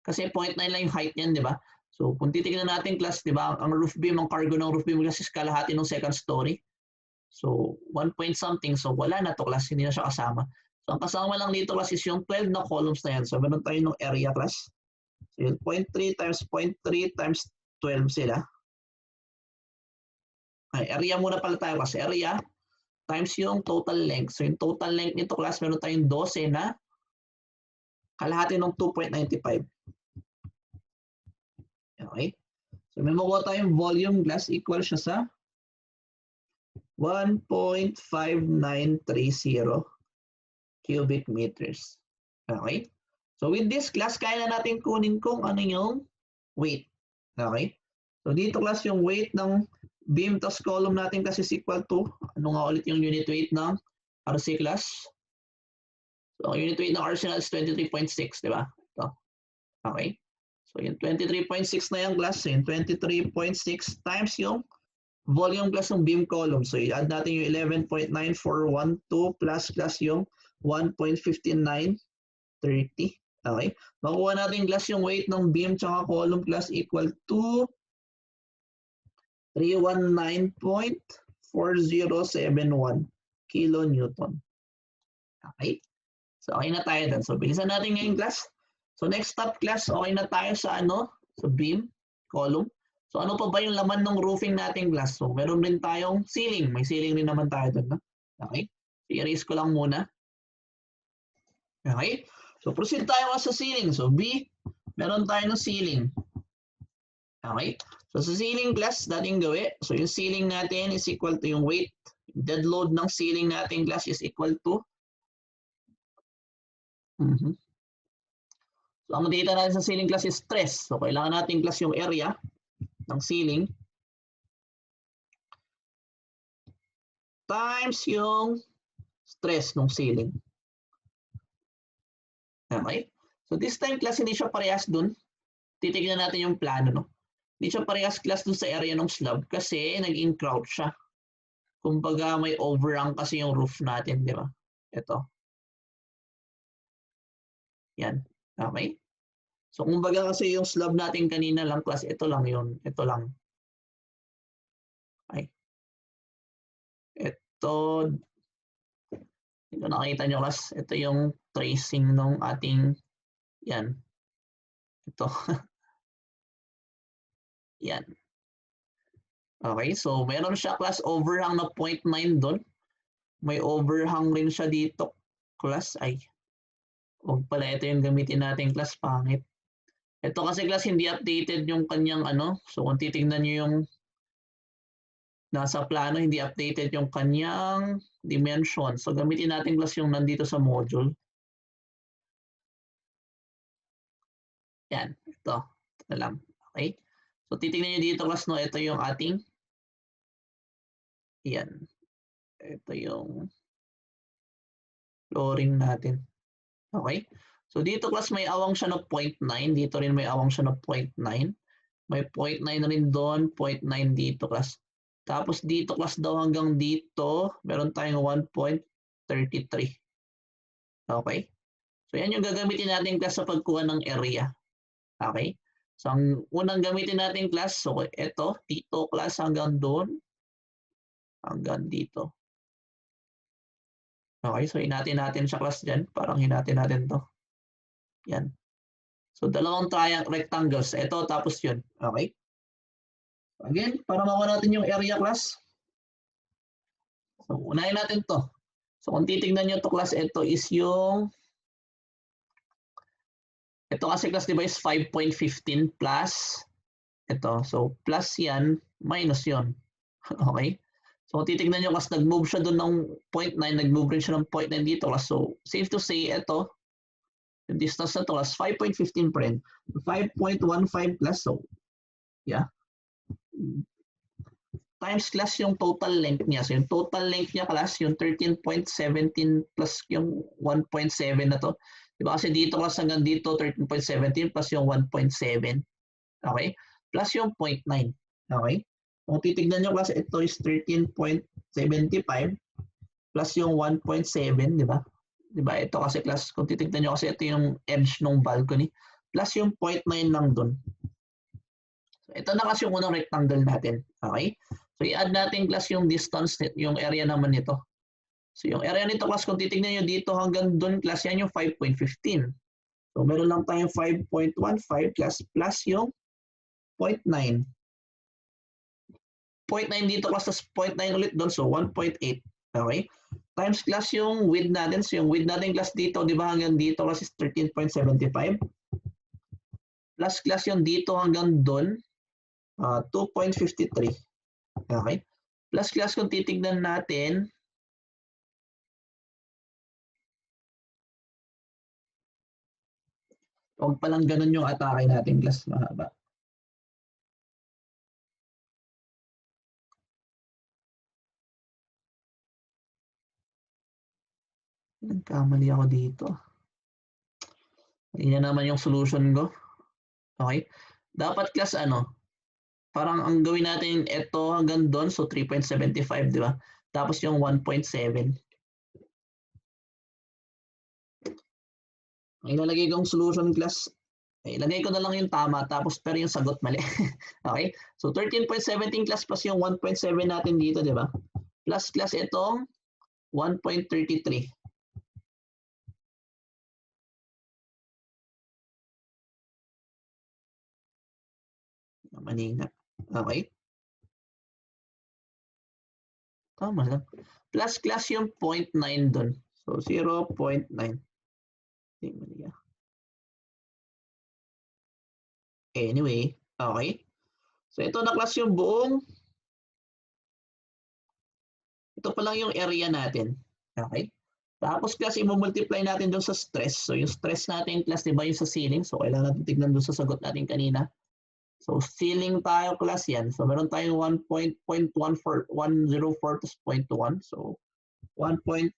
Kasi 0.9 lang yung height niyan, di ba? So kung titignan natin class, di ba, ang roof beam, ang cargo ng roof beam class is kalahati ng second story. So 1 point something, so wala na to class, hindi na siya kasama. So ang kasama lang dito class is yung 12 na columns na yan. So meron tayo ng area class. So yung 0.3 times 0.3 times 12 sila. Ay, area muna pala tayo class. Area times yung total length. So yung total length nito class, meron tayong 12 na kalahati ng 2.95. Okay? So may makuha tayong volume class, equal siya sa 1.5930 cubic meters. Okay? So with this class, kaya na natin kunin kung ano yung weight. Okay? So dito class yung weight ng beam tas column natin kasi is equal to, ano nga ulit yung unit weight ng RC class? So unit weight ng RC is 23.6, di ba? Ito. Okay? So yung 23.6 na yung class, so yung 23.6 times yung volume class ng beam column. So i-add natin yung 11.9412 plus yung 1.5930. Okay? Makuha natin class yung weight ng beam tsaka column class equal to 319.4071 kilonewton. Okay? So okay na tayo dun. So bilisan natin ngayon class. So next step class, okay na tayo sa sa beam, column. So ano pa ba yung laman ng roofing natin class? So meron rin tayong ceiling. May ceiling rin naman tayo dun. No? Okay? So i-erase ko lang muna. Okay? So proceed tayo sa ceiling. So B, meron tayo ng ceiling. Okay? So sa ceiling class, dating gawin. So yung ceiling natin is equal to yung weight. Dead load ng ceiling natin class is equal to So ang data natin sa ceiling class is stress. So kailangan natin class yung area ng ceiling times yung stress ng ceiling. Okay? So this time class hindi siya parehas dun. Titignan natin yung plano, no? Hindi siya parehas class dun sa area ng slab kasi nag-encroach siya. Kumbaga may overhang kasi yung roof natin, di ba? Ito. Yan. Okay? So kumbaga kasi yung slab natin kanina lang class, ito lang yun. Ito lang. Okay. Ito, ito nakita nyo class, ito yung tracing ng ating, yan. Ito. Yan. Okay, so meron siya class overhang na 0.9 doon. May overhang rin siya dito class. Ay, huwag pala ito yung gamitin natin class, pangit. Ito kasi class hindi updated yung kanyang So kung titingnan nyo yung nasa plano, hindi updated yung kanyang dimension. So gamitin natin class yung nandito sa module. Yan, ito. Ito lang. Okay. So titingnan nyo dito class, no, ito yung ating yan. Ito yung flooring natin. Okay? So dito class may awang siya na 0.9. Dito rin may awang siya na 0.9. May 0.9 rin doon, 0.9 dito class. Tapos dito class daw hanggang dito, meron tayong 1.33. Okay? So yan yung gagamitin natin class sa pagkuha ng area. Okay? So ang unang gamitin natin class, so ito, dito class hanggang doon, hanggang dito. Okay, so hinati natin siya class dyan. Parang hinati natin to. Yan. So, dalawang rectangles. Ito, tapos yun. Okay? Again, para makuha natin yung area class. So, unahin natin to. So, kung titignan nyo to class, ito is yung ito kasi class, di ba, is 5.15 plus ito. So, plus yan, minus yon. Okay? So, kung titignan nyo class, nag-move siya doon ng 0.9, nag-move rin siya ng 0.9 dito class. So, safe to say, ito, yung distance na to class, 5.15 pa rin. 5.15 plus, so, yeah. Times class yung total length niya. So, yung total length niya class, yung 13.17 plus yung 1.7 na to. Diba kasi dito class hanggang dito, 13.17 plus yung 1.7. Okay? Plus yung 0.9. Okay? Kung titignan nyo class, ito is 13.75 plus yung 1.7, di ba? Di ba? Ito kasi class, kung titignan nyo kasi ito yung edge ng balcony. Plus yung 0.9 lang dun. So, ito na kasi yung unang rectangle natin. Okay? So, i-add natin class yung distance, yung area naman nito. So, yung area nito class, kung titignan nyo dito hanggang dun class, yan yung 5.15. So, meron lang tayong 5.15 plus yung 0.9. 0.9 dito class, tas 0.9 ulit doon. So, 1.8. Okay? Times class yung width natin. So, yung width natin class dito, di ba hanggang dito class is 13.75. Plus class yung dito hanggang doon, 2.53. Okay? Plus class kung titignan natin, huwag palang ganun yung atake natin class, mahaba. Nagkamali ako dito. Yan naman yung solution ko. Okay? Dapat class ano, parang ang gawin natin ito hanggang doon, so 3.75, di ba? Tapos yung 1.7. Ang ilalagay kong solution class, ilagay ko na lang yung tama, tapos pero yung sagot mali. Okay? So 13.17 class plus yung 1.7 natin dito, di ba? Plus class itong 1.33. Mali nga. Okay? Tama lang. Plus class yung 0.9 doon. So 0.9. Anyway, okay? So ito na class yung buong, ito pa lang yung area natin. Okay? Tapos class, i-multiply natin doon sa stress. So yung stress natin class, di ba yung sa ceiling? So kailangan natin tignan doon sa sagot natin kanina. So ceiling tayo class yan. So meron tayong 1.104 plus 0.1. So 0.104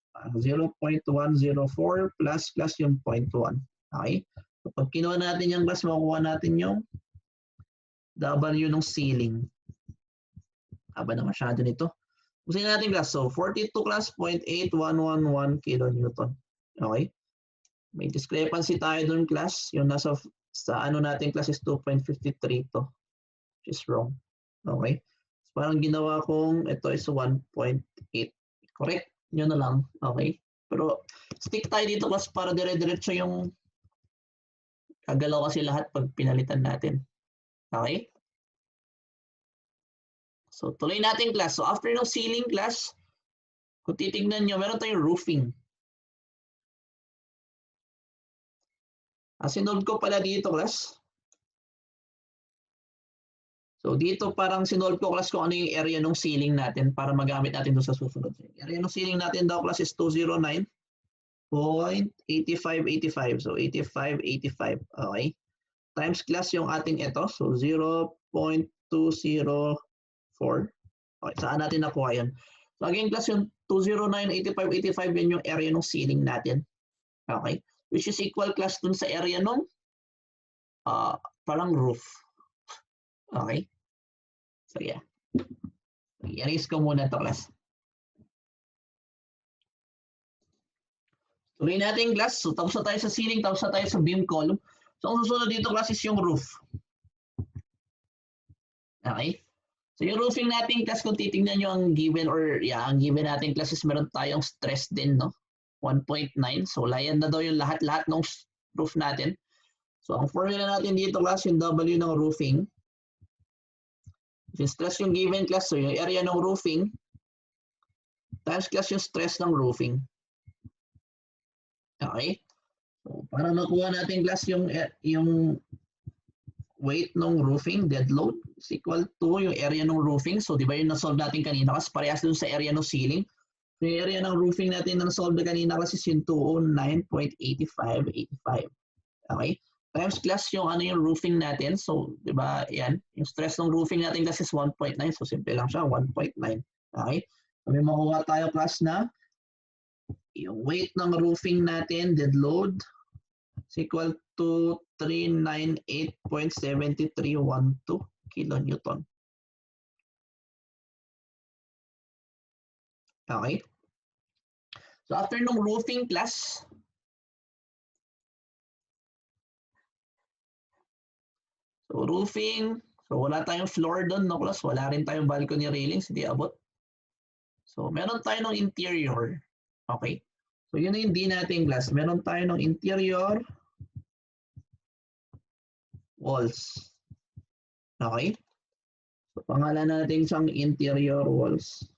plus yung 0.1. Okay? So pag kinuha natin yung class, makukuha natin yung W ng ceiling. Haba na masyado nito. Kung natin class, so 42 class, 0.8111 kilonewton. Okay? May discrepancy tayo doon class. Yung nasa sa ano natin class is 2.53 to. Which is wrong. Okay? So, parang ginawa kong ito is 1.8. Correct? Yun na lang. Okay? Pero stick tayo dito class para dire-diretso yung kagalaw kasi lahat pag pinalitan natin. Okay? So, tuloy natin class. So, after ng ceiling class, kung titignan nyo, meron tayong roofing. Sinolve ko pala dito class. So, dito parang sinolve ko class kung ano yung area ng ceiling natin para magamit natin doon sa susunod. Area ng ceiling natin daw class is 209.8585. So, 8585. Okay. Times class yung ating ito. So, 0.204. Okay, saan natin nakuha yun? So again class, yung 209.8585 yun yung area ng ceiling natin. Okay? Which is equal class dun sa area ng parang roof. Okay? So yeah. I-erase ko muna to class. Tuloy natin class. So tapos na tayo sa ceiling, tapos na tayo sa beam column. So ang susunod dito class is yung roof. Okay? So yung roofing natin class, kung titingnan nyo ang given or ang given natin class is meron tayong stress din, no? 1.9. So, layan na daw yung lahat-lahat ng roof natin. So, ang formula natin dito class, yung W ng roofing. Yung stress yung given class, so yung area ng roofing, times class yung stress ng roofing. Okay? So, para makuha natin class yung weight ng roofing, dead load, is equal to yung area ng roofing. So, di ba yung nasolve natin kanina kasi parehas dun sa area ng ceiling. So, yung area ng roofing natin na nasolve na kanina kasi is yung 209.8585. Okay? Times class yung yung roofing natin. So, di ba, yan. Yung stress ng roofing natin kasi is 1.9. So, simple lang siya, 1.9. Okay? So, may makuha tayo class na yung weight ng roofing natin, dead load, is equal to 398.7312 kilonewton. Okay? So, after nung roofing class, so, roofing, so wala tayong floor doon, no class? Wala rin tayong balcony railings, hindi abot. So, meron tayo ng interior. Okay? So, yun yung D natin class. Meron tayo ng interior walls. Okay? So, pangalan natin siyang interior walls.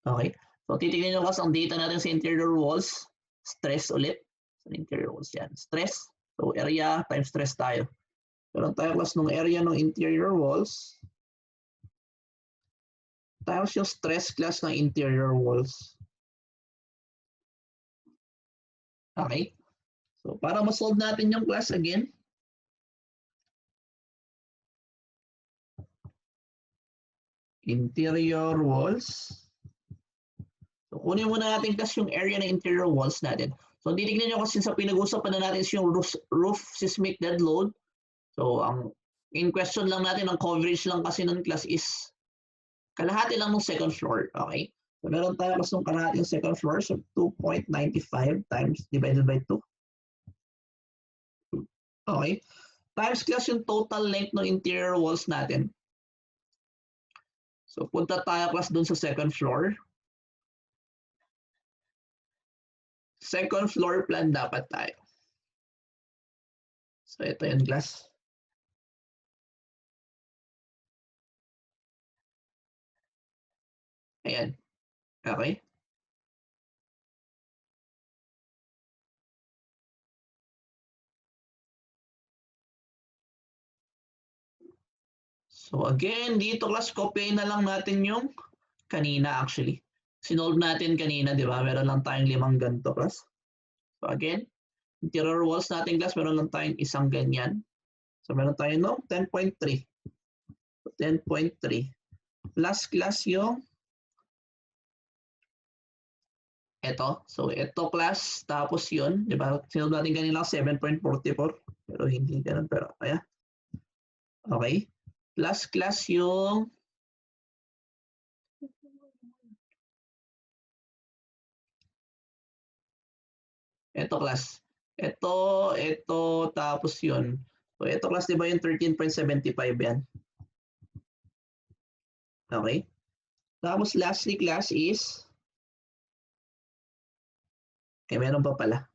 Okay? So, titignan nyo kasi ang data natin sa interior walls. Stress ulit. So, interior walls yan. Stress. So, area times stress tayo. Meron tayo class ng area ng interior walls times yung stress class ng interior walls. Okay? So, para ma-solve natin yung class again, interior walls. So, kunin muna natin kasi yung area ng interior walls natin. So, titignan nyo kasi sa pinag-usapan na natin is yung roof seismic dead load. So, ang in question lang natin, ang coverage lang kasi ng class is kalahati lang ng second floor. Okay? So, meron tayo kasi ng kalahati ng second floor. So, 2.95 times divided by 2. Okay? Times class yung total length ng interior walls natin. So, punta tayo class dun sa second floor. Second floor plan dapat tayo. So, ito yung class. Ayan. Okay? So, again, dito class, copyain na lang natin yung kanina actually. Sinolve natin kanina, di ba? Meron lang tayong 5 ganito class. So, again, interior walls natin class, meron lang tayong isang ganyan. So, meron tayo no 10.3. So, 10.3. Plus class yung ito. So, ito class, tapos yun, di ba? Sinolve natin kanina 7.44. Pero hindi ganun, pero kaya. Okay. Plus class yung ito class. Ito, tapos yun. So, ito class, di ba yung 13.75 yan? Okay. Tapos lastly class is, meron pa pala.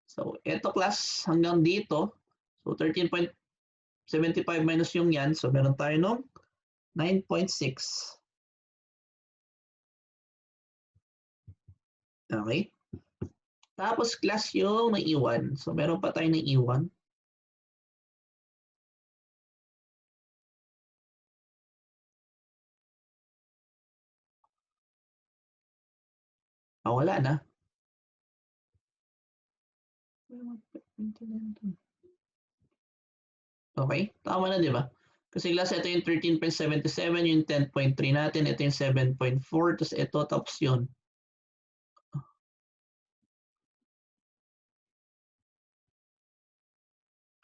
So, ito class hanggang dito. So, 13.75 minus yung yan. So, meron tayo nung 9.6. Okay. Tapos class yung naiwan. So, meron pa tayo naiwan. Wala na. Okay. Tama na, di ba? Kasi class, ito yung 13.77, yung 10.3 natin, ito yung 7.4, tapos ito, tapos yun.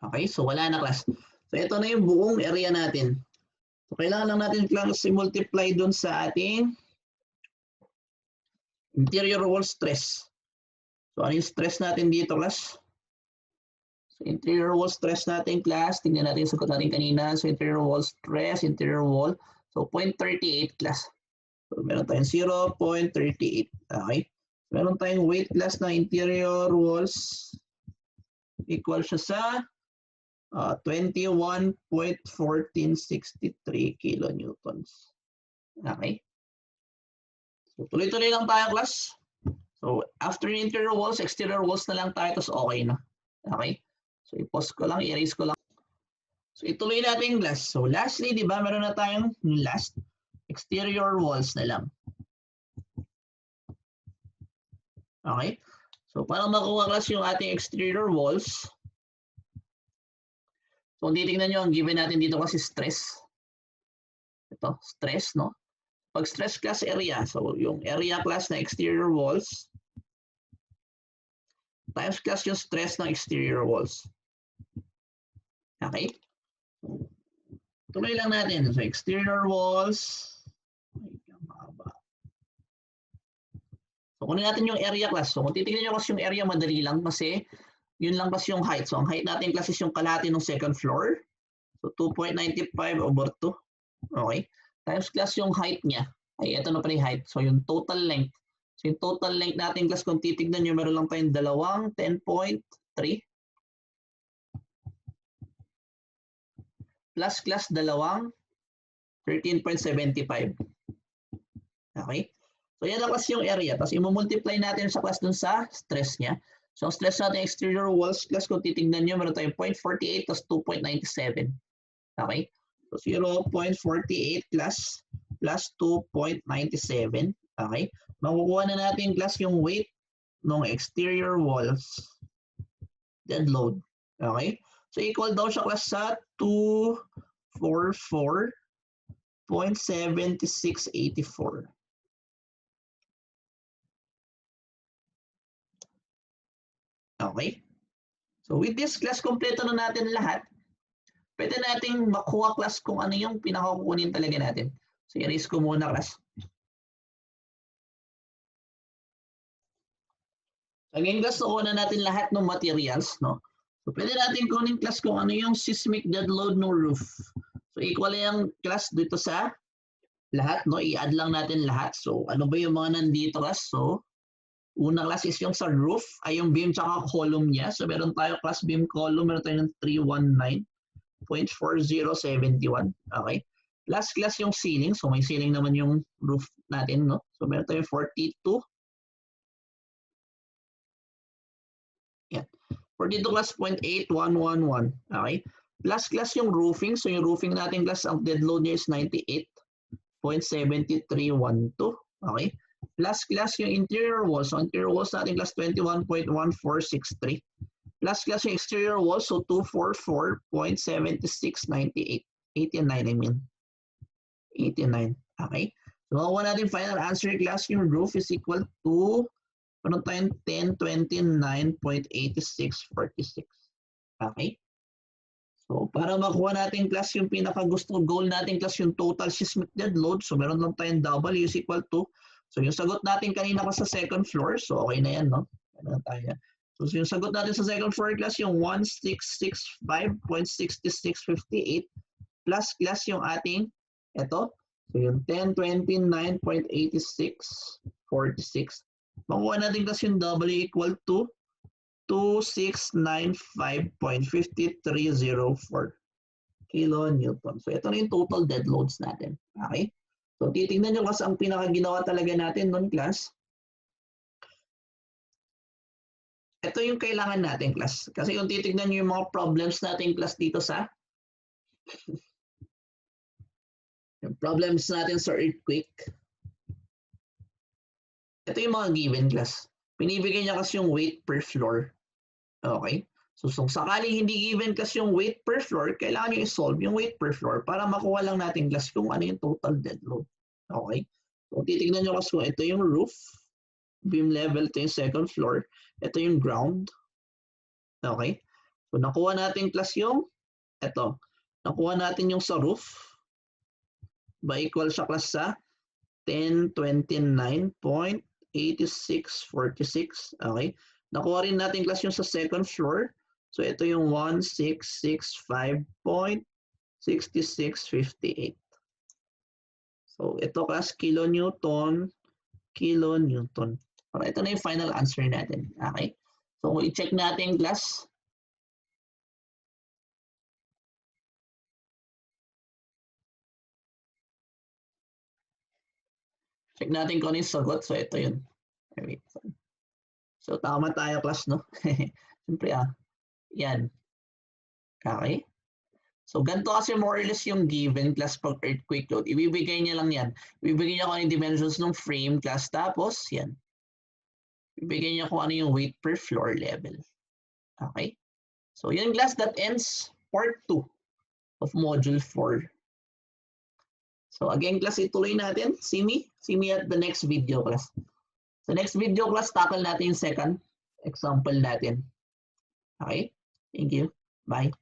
Okay, so wala na class. So ito na yung buong area natin. So kailangan lang natin class i-multiply dun sa ating interior wall stress. So ano yung stress natin dito class? So interior wall stress natin class, tingnan natin yung sagot natin kanina. So interior wall stress, interior wall. So 0.38 class. So, meron tayong 0.38. Okay? Meron tayong weight class na interior walls. Equal siya sa 21.1463 kilonewtons. Okay? So, tuloy-tuloy lang tayo, class. So, after interior walls, exterior walls na lang tayo, tapos okay na. Okay? So, i-pause ko lang, i-erase ko lang. So, ituloy natin yung glass. So, lastly, di ba, meron na tayong last exterior walls na lang. Okay? So, para makuha class yung ating exterior walls, so, titignan nyo, ang given natin dito kasi stress. Ito, stress, no? Pag stress class area, so yung area class na exterior walls, times class yung stress ng exterior walls. Okay? Tuloy lang natin. So, exterior walls. So, kunin natin yung area class. So, kung titignan nyo kasi yung area, madali lang kasi yun lang kasi yung height. So, ang height natin class is yung kalahati ng second floor. So, 2.95 over 2. Okay? Times class yung height niya. Ay, ito na pala yung height. So, yung total length. So, yung total length natin class, kung titignan nyo, meron lang tayong dalawang 10.3. Plus class dalawang 13.75. Okay? So, yan lang kasi yung area. Tapos, i-multiply natin sa class dun sa stress niya. So, ang stress natin exterior walls class, kung titignan nyo, meron tayong 0.48 tapos 2.97. Okay? So, 0.48 class plus 2.97. Okay? Makukuha na natin class yung weight ng exterior walls dead load. Okay? So, equal daw siya class sa 244.7684. Okay? So, with this class, kompleto na natin lahat. Pwede nating makuha class kung ano yung pinakakukunin talaga natin. So, i-erase ko muna class. Again, class, nakuha na natin lahat ng materials, no? So, pwede natin kunin class kung ano yung seismic dead load ng roof. So, equal yung class dito sa lahat, no? I-add lang natin lahat. So, ano ba yung mga nandito class? So, una class is yung sa roof, ay yung beam tsaka column niya. So, meron tayo class beam column, meron tayo ng 319.4071. Okay? Plus class yung ceiling. So, may ceiling naman yung roof natin, no? So, meron tayo 42. Yan. 42 class 0.8111. Okay? Plus class yung roofing. So, yung roofing natin class, ang dead load niya is 98.7312. Okay? Plus class yung interior walls. So, interior walls natin class 21.1463. Plus class yung exterior walls. So, 244.7698. 89, I mean. 89. Okay? So, makuha natin final answer class, yung roof is equal to ano tayong 1029.8646. Okay? So, para makuha natin class yung pinaka-gusto goal natin class yung total seismic dead load. So, meron lang tayong W is equal to. So, yung sagot natin kanina pa sa second floor. So, okay na yan, no? Ano tayo? So, yung sagot natin sa second floor class yung 1665.6658 plus class yung ating ito. So, yung 1029.8646. Makuha natin kasi yung W equal to 2695.5304 kilonewton. So, ito na yung total dead loads natin. Okay? So, titignan nyo kasi ang pinakaginawa talaga natin noon, class. Ito yung kailangan natin, class. Kasi kung titignan nyo yung mga problems natin, class, dito sa yung problems natin sa earthquake. Ito yung mga given, class. Pinibigay niya kasi yung weight per floor. Okay? So, sakaling hindi given kasi yung weight per floor, kailangan nyo i-solve yung weight per floor para makuha lang natin, class, kung ano yung total dead load. Okay? So, titignan nyo kasi kung ito yung roof, beam level, ito yung second floor, ito yung ground. Okay? So, nakuha natin, class, yung ito. Nakuha natin yung sa roof. Ba equal siya, class, sa 1029.8646. Okay? Nakuha rin natin, class, yung sa second floor. So, ito yung 1665.6658. So ito class, kilonewton. Para ito na yung final answer natin. Okay? So i-check natin class. Check natin kung ano yung sagot. So ito yun. Wait. So tama tayo class, no? Siyempre yan. Okay? So ganito kasi more or less yung given class pag earthquake load. Ibibigay niya lang yan. Ibibigay niya kung ano yung dimensions ng frame class. Tapos yan. Ibibigay niya kung ano yung weight per floor level. Okay? So yun class, that ends part 2 of module 4. So again class, ituloy natin. See me at the next video class. Sa next video class, tackle natin yung second example natin. Okay? Thank you. Bye.